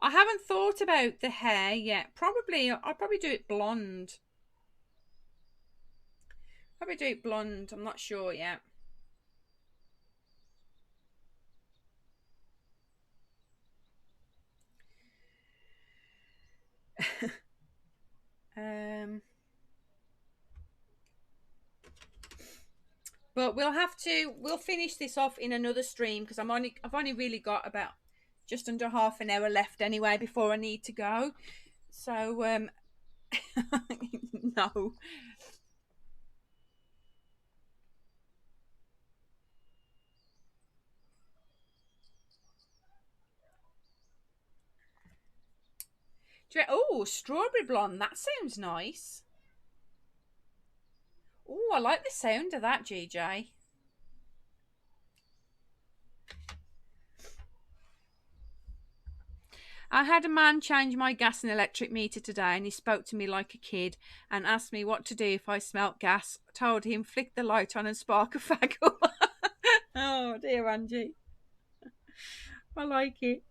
S1: I haven't thought about the hair yet. I'll probably do it blonde. Probably do it blonde. I'm not sure yet. But we'll finish this off in another stream because I've only really got about just under half an hour left anyway before I need to go. So no. Oh, strawberry blonde. That sounds nice. Oh, I like the sound of that, GJ. I had a man change my gas and electric meter today, and he spoke to me like a kid and asked me what to do if I smelt gas. I told him, flick the light on and spark a fag up. Oh, dear, Angie. I like it.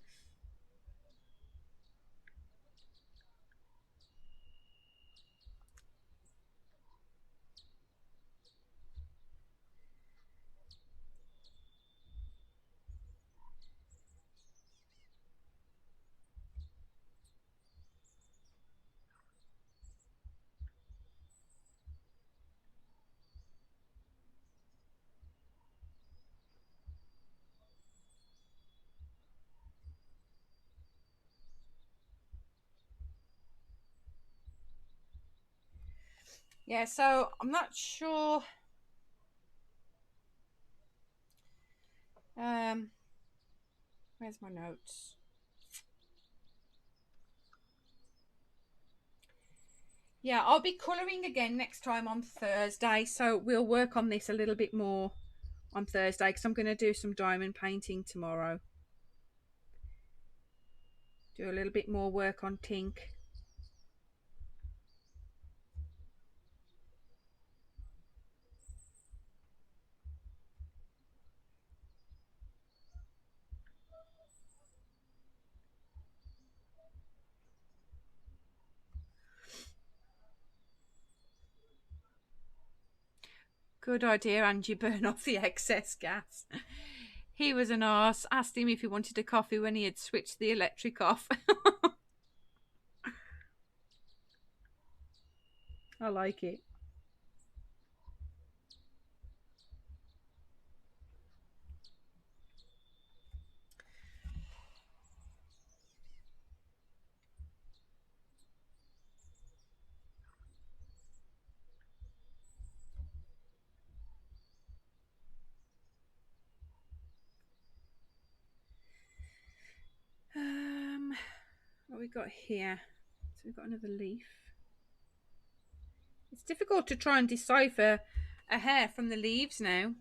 S1: Yeah, so I'm not sure. Where's my notes? Yeah, I'll be colouring again next time on Thursday, so we'll work on this a little bit more on Thursday because I'm going to do some diamond painting tomorrow. Do a little bit more work on Tink. Good idea, Angie. Burn off the excess gas. He was an arse. Asked him if he wanted a coffee when he had switched the electric off. I like it. What we got here? So we've got another leaf. It's difficult to try and decipher a hair from the leaves now.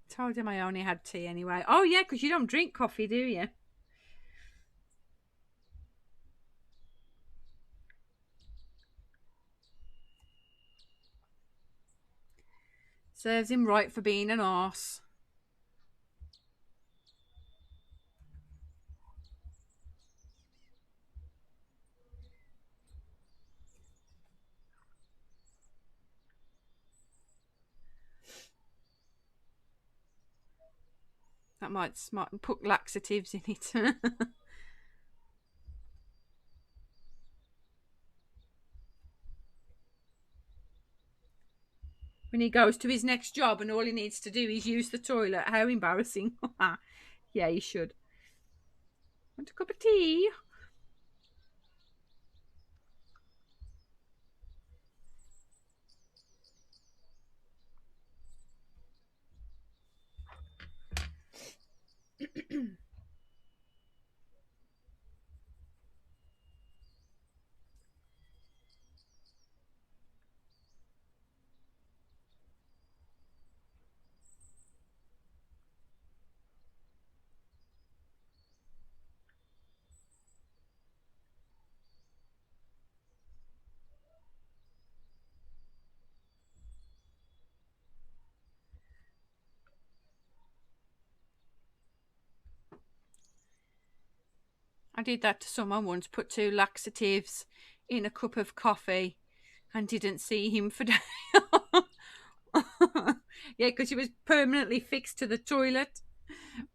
S1: Told him I only had tea anyway. Oh, yeah, because you don't drink coffee, do you? Serves him right for being an arse. That might smart and put laxatives in it. When he goes to his next job and all he needs to do is use the toilet. How embarrassing. Yeah, he should. Want a cup of tea? I did that to someone once, put 2 laxatives in a cup of coffee and didn't see him for days. Yeah, because he was permanently fixed to the toilet,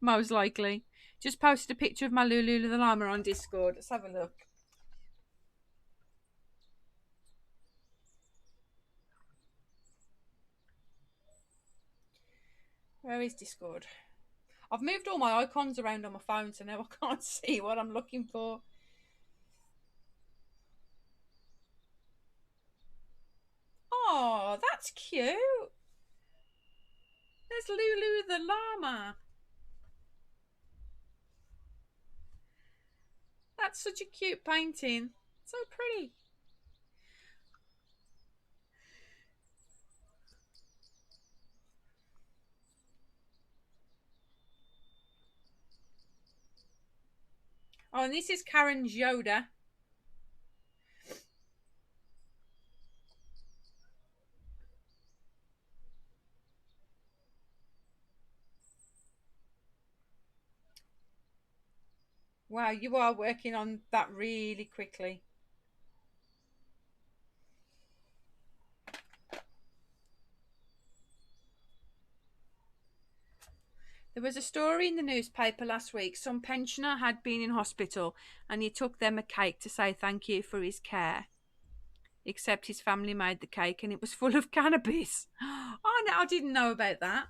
S1: most likely. Just posted a picture of my Lulu the llama on Discord. Let's have a look. Where is Discord? I've moved all my icons around on my phone, so now I can't see what I'm looking for. Oh, that's cute. There's Lulu the llama. That's such a cute painting. So pretty. Oh, and this is Karen's Yoda. Wow, you are working on that really quickly. There was a story in the newspaper last week. Some pensioner had been in hospital and he took them a cake to say thank you for his care. Except his family made the cake and it was full of cannabis. Oh, no, I didn't know about that.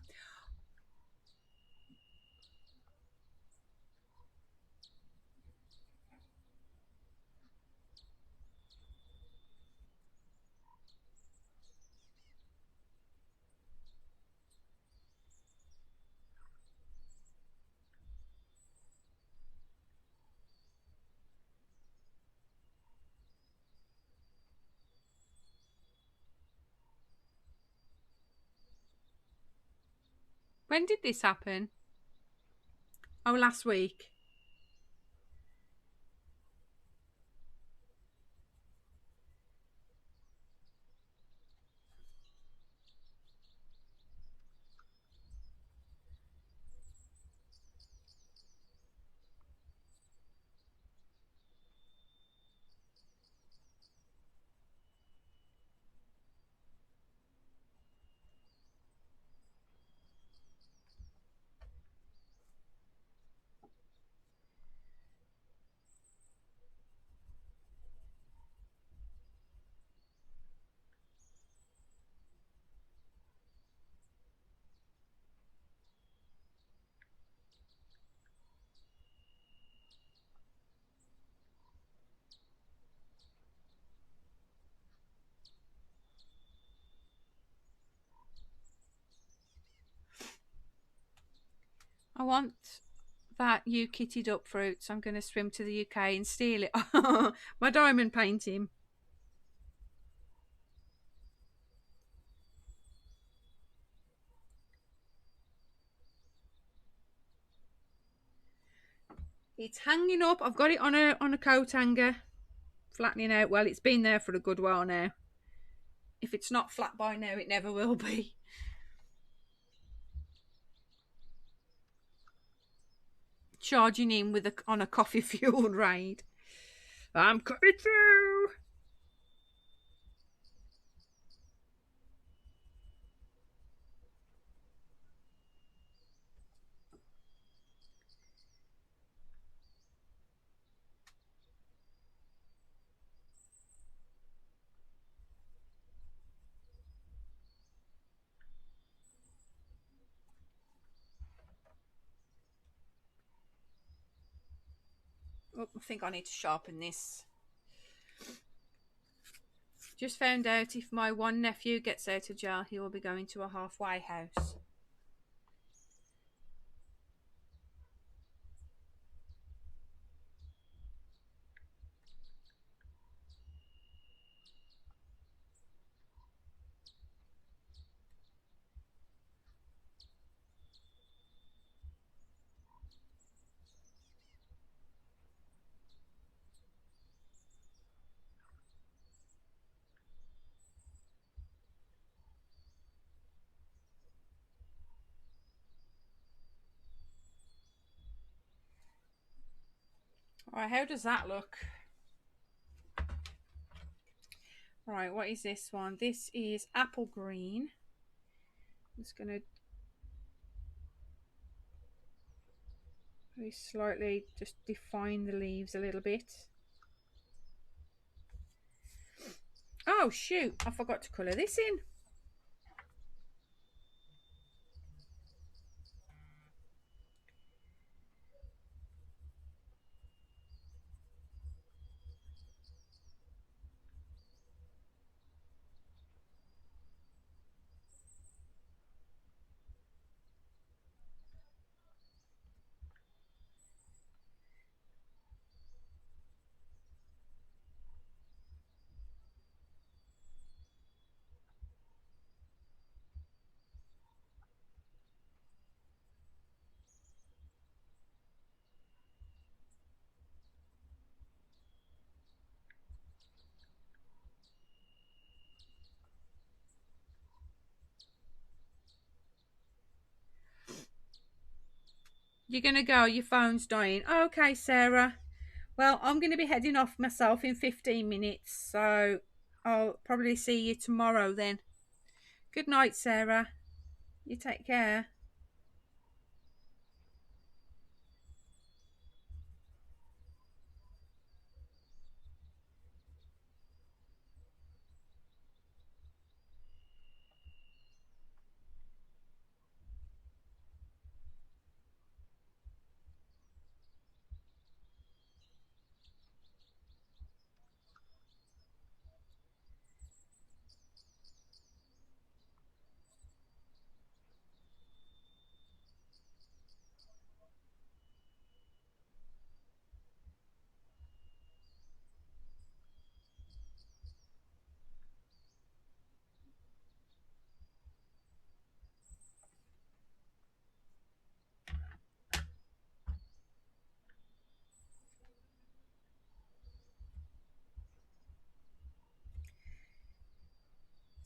S1: When did this happen? Oh, last week. I want that you kitted up fruit, so I'm going to swim to the UK and steal it. My diamond painting. It's hanging up. I've got it on a coat hanger, flattening out. Well, it's been there for a good while now. If it's not flat by now, it never will be. Charging in with on a coffee fueled raid. I'm coming through. Oh, I think I need to sharpen this. Just found out if my one nephew gets out of jail, he will be going to a halfway house. All right, how does that look? Right, what is this one? This is apple green. I'm just going to very slightly just define the leaves a little bit. Oh shoot, I forgot to colour this in. You're going to go, your phone's dying. Okay, Sarah. Well, I'm going to be heading off myself in 15 minutes, so I'll probably see you tomorrow then. Good night, Sarah. You take care.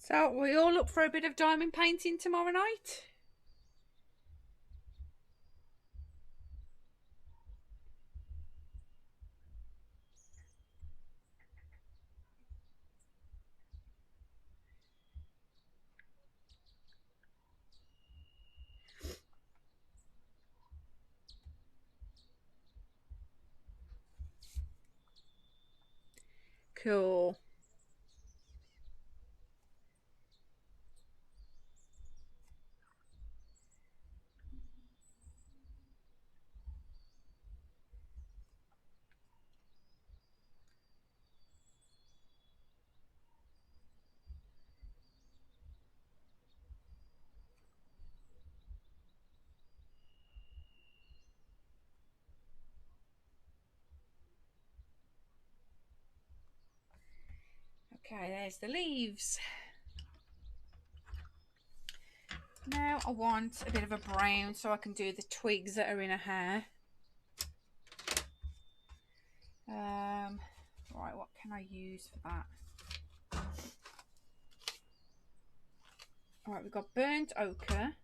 S1: So we all up for a bit of diamond painting tomorrow night? Cool. Okay, there's the leaves. Now I want a bit of a brown so I can do the twigs that are in her hair. Right, what can I use for that? Alright, we've got burnt ochre.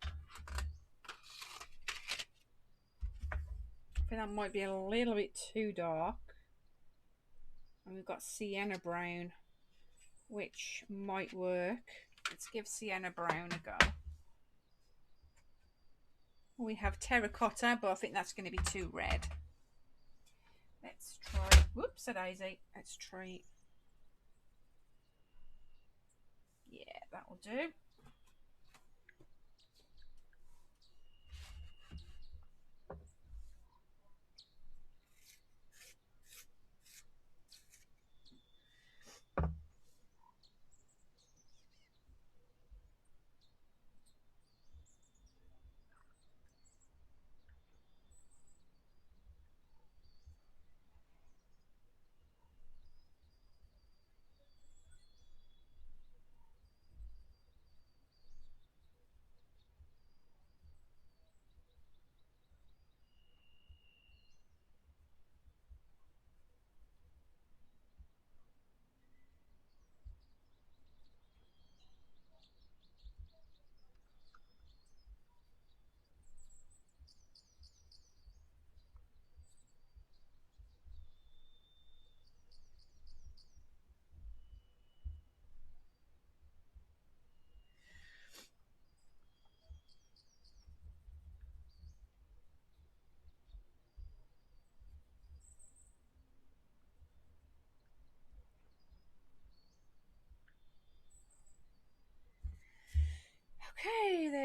S1: I think that might be a little bit too dark. And we've got sienna brown, which might work. Let's give sienna brown a go. We have terracotta, but I think that's going to be too red. Let's try, whoops a daisy. Let's try, yeah, that will do.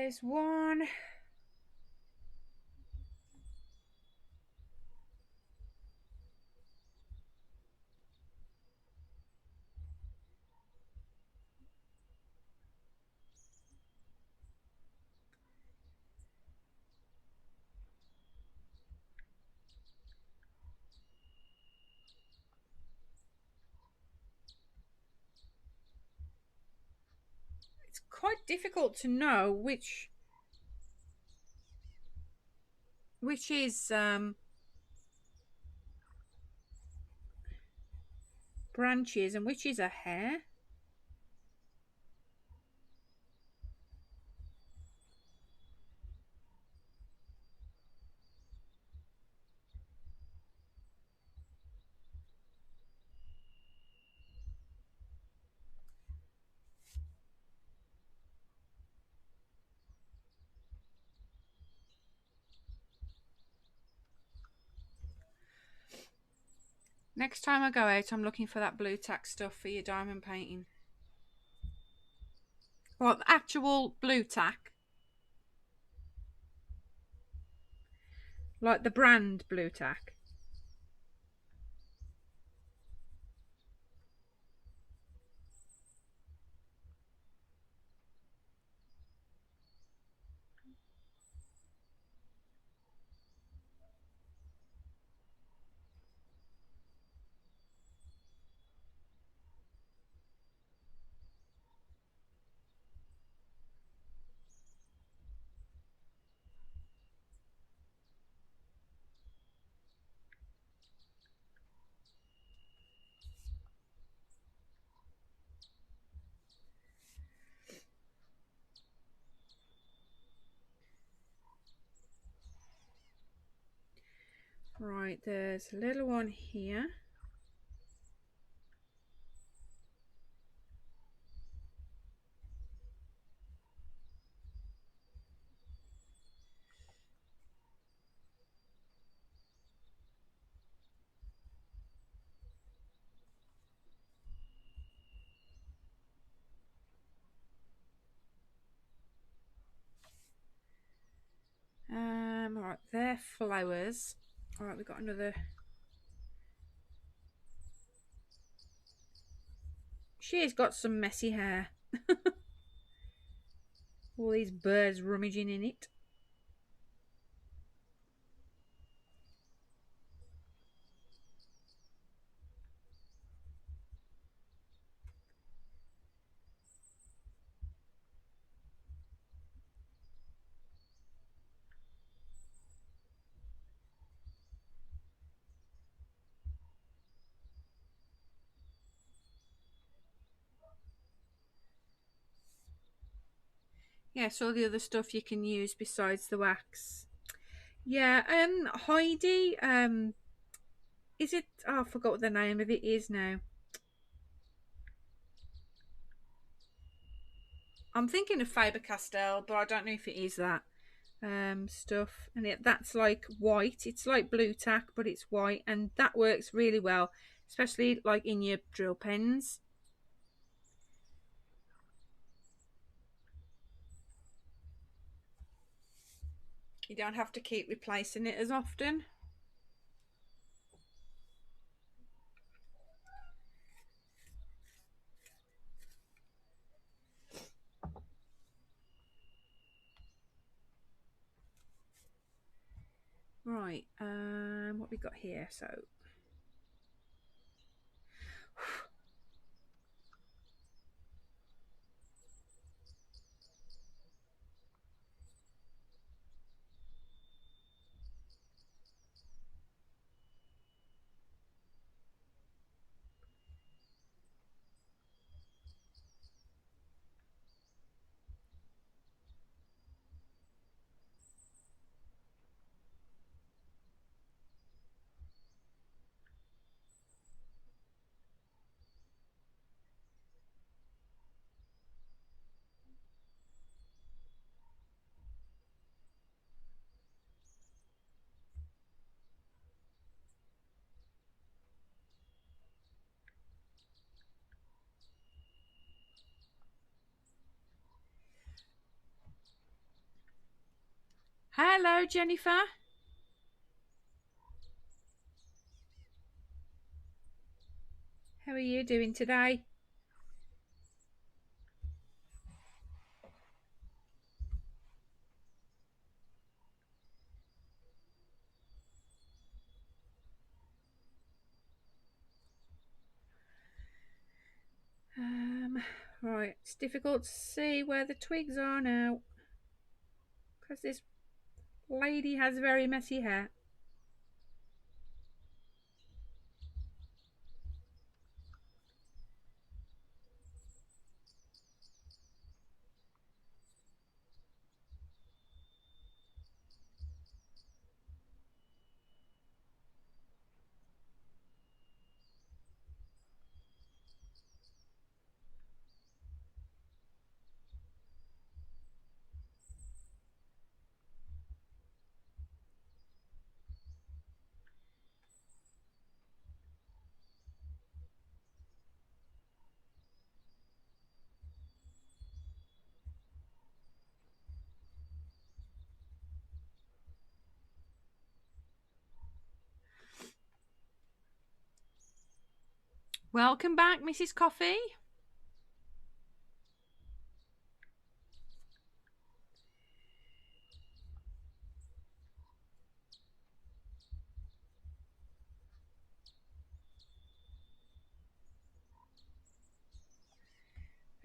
S1: there's one. It's quite difficult to know which is branches and which is a hair. Next time I go out, I'm looking for that blue tack stuff for your diamond painting. What, the actual blue tack? Like the brand blue tack? Right, there's a little one here. Right, they're flowers. Alright, we've got another. She's got some messy hair. All these birds rummaging in it. Yes, all the other stuff you can use besides the wax. Yeah, Heidi, is it? Oh, I forgot what the name of it is now. I'm thinking of Faber-Castell, but I don't know if it is that stuff. And that's like white. It's like blue tack, but it's white, and that works really well, especially like in your drill pens. You don't have to keep replacing it as often. Right, what we got here? So Hello, Jennifer. How are you doing today? Right, it's difficult to see where the twigs are now because this lady has very messy hair. Welcome back, Mrs. Coffee.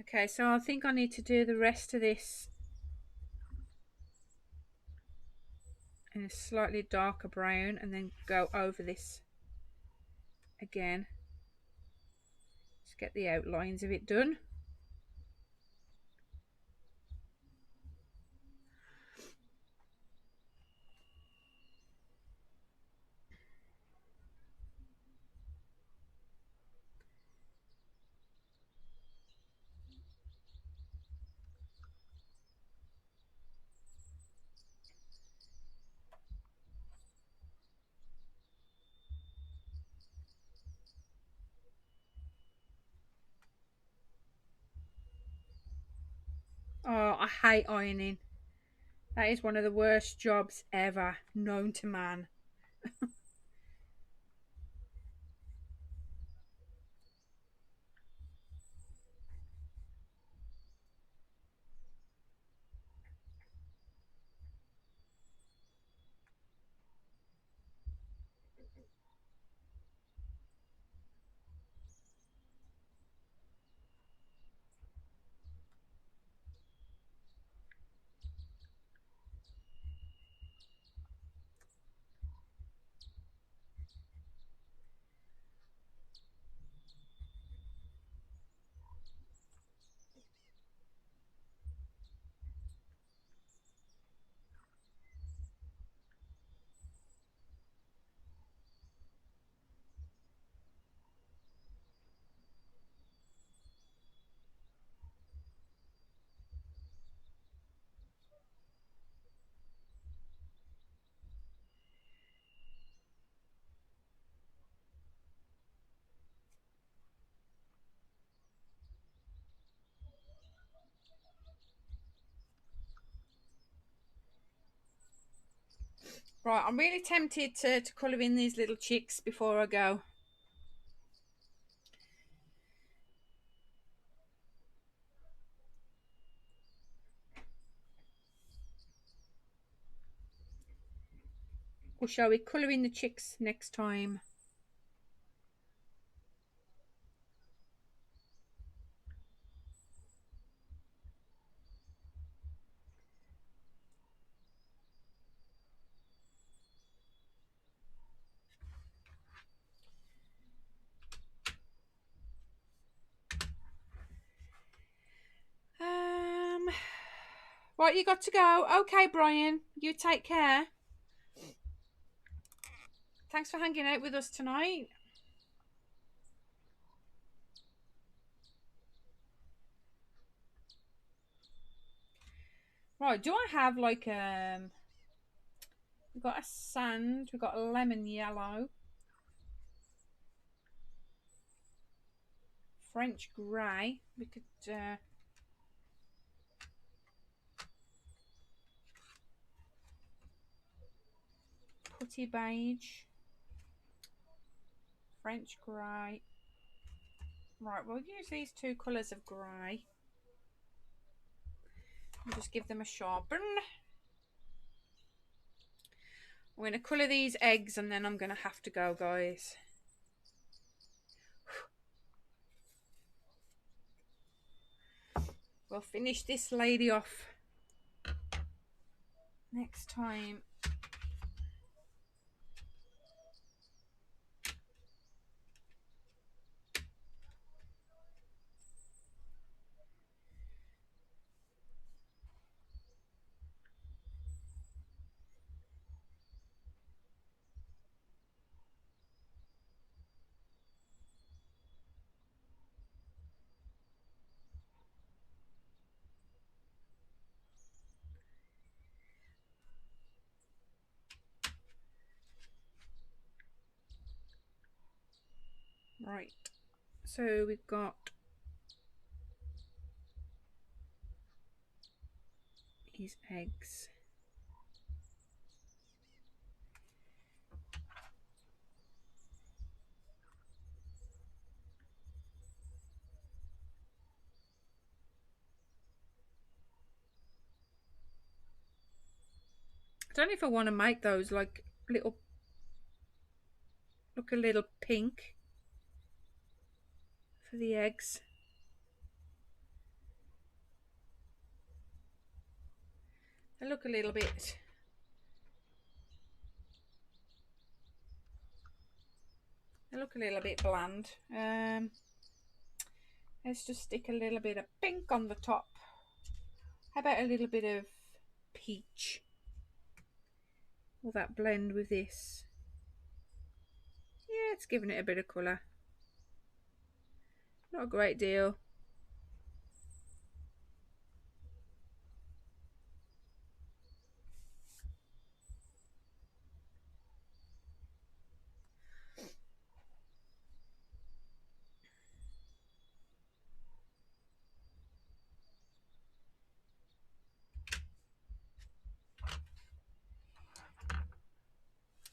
S1: Okay, so I think I need to do the rest of this in a slightly darker brown and then go over this again. Just get the outlines of it done. Oh, I hate ironing. That is one of the worst jobs ever known to man. Right, I'm really tempted to colour in these little chicks before I go. Or shall we colour in the chicks next time? Right, you got to go. Okay, Brian, you take care. Thanks for hanging out with us tonight. Right, do I have like we've got a sand, we've got a lemon yellow, French grey. We could nutty beige, French grey. Right, we'll use these two colours of grey. We'll just give them a sharpen. I'm going to colour these eggs and then I'm going to have to go, guys. We'll finish this lady off next time. Right, so we've got these eggs. I don't know if I want to make those like little, look a little pink for the eggs. They look a little bit, bland. Let's just stick a little bit of pink on the top. How about a little bit of peach? Will that blend with this? Yeah, it's giving it a bit of colour. Not a great deal.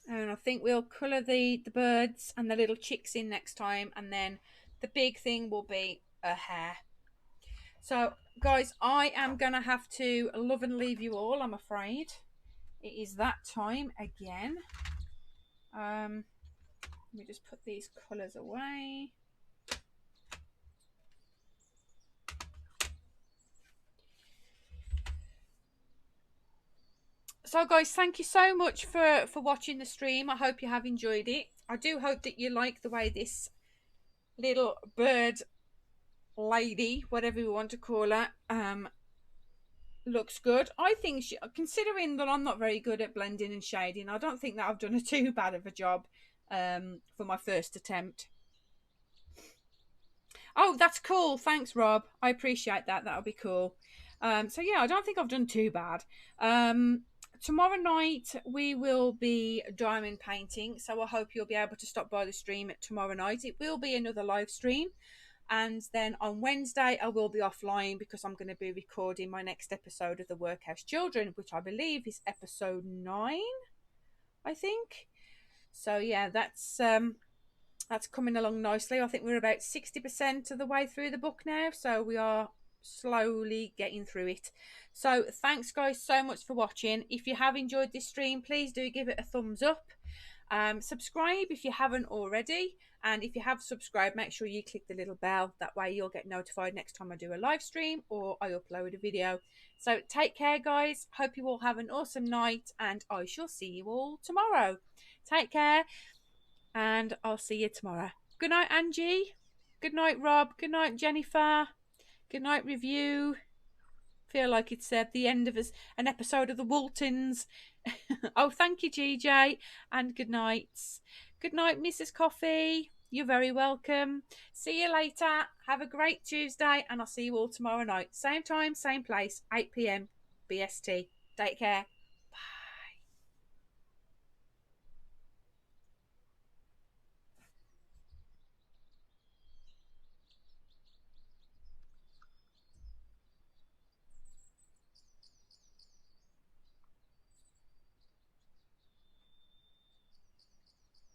S1: And I think we'll colour the birds and the little chicks in next time, and then the big thing will be a hair. So guys, I am gonna have to love and leave you all, I'm afraid. It is that time again. Let me just put these colours away. So guys, thank you so much for watching the stream. I hope you have enjoyed it. I do hope that you like the way this little bird lady, whatever you want to call her, looks good. I think considering that I'm not very good at blending and shading, I don't think that I've done a too bad of a job for my first attempt. Oh, that's cool. Thanks, Rob. I appreciate that. That'll be cool. So yeah, I don't think I've done too bad. Tomorrow night we will be diamond painting, so I hope you'll be able to stop by the stream tomorrow night. It will be another live stream, and then on Wednesday I will be offline because I'm going to be recording my next episode of the Workhouse Children, which I believe is episode 9, I think. So yeah, that's coming along nicely. I think we're about 60% of the way through the book now, so we are slowly getting through it. So thanks guys so much for watching. If you have enjoyed this stream, please do give it a thumbs up. Subscribe if you haven't already, and if you have subscribed, make sure you click the little bell. That way you'll get notified next time I do a live stream or I upload a video. So take care guys, hope you all have an awesome night, and I shall see you all tomorrow. Take care, and I'll see you tomorrow. Good night, Angie. Good night, Rob. Good night, Jennifer. Good night, Review. Feel like it's the end of an episode of the Waltons. Oh, thank you, GJ. And good night. Good night, Mrs. Coffee. You're very welcome. See you later. Have a great Tuesday, and I'll see you all tomorrow night. Same time, same place, 8 p.m. BST. Take care.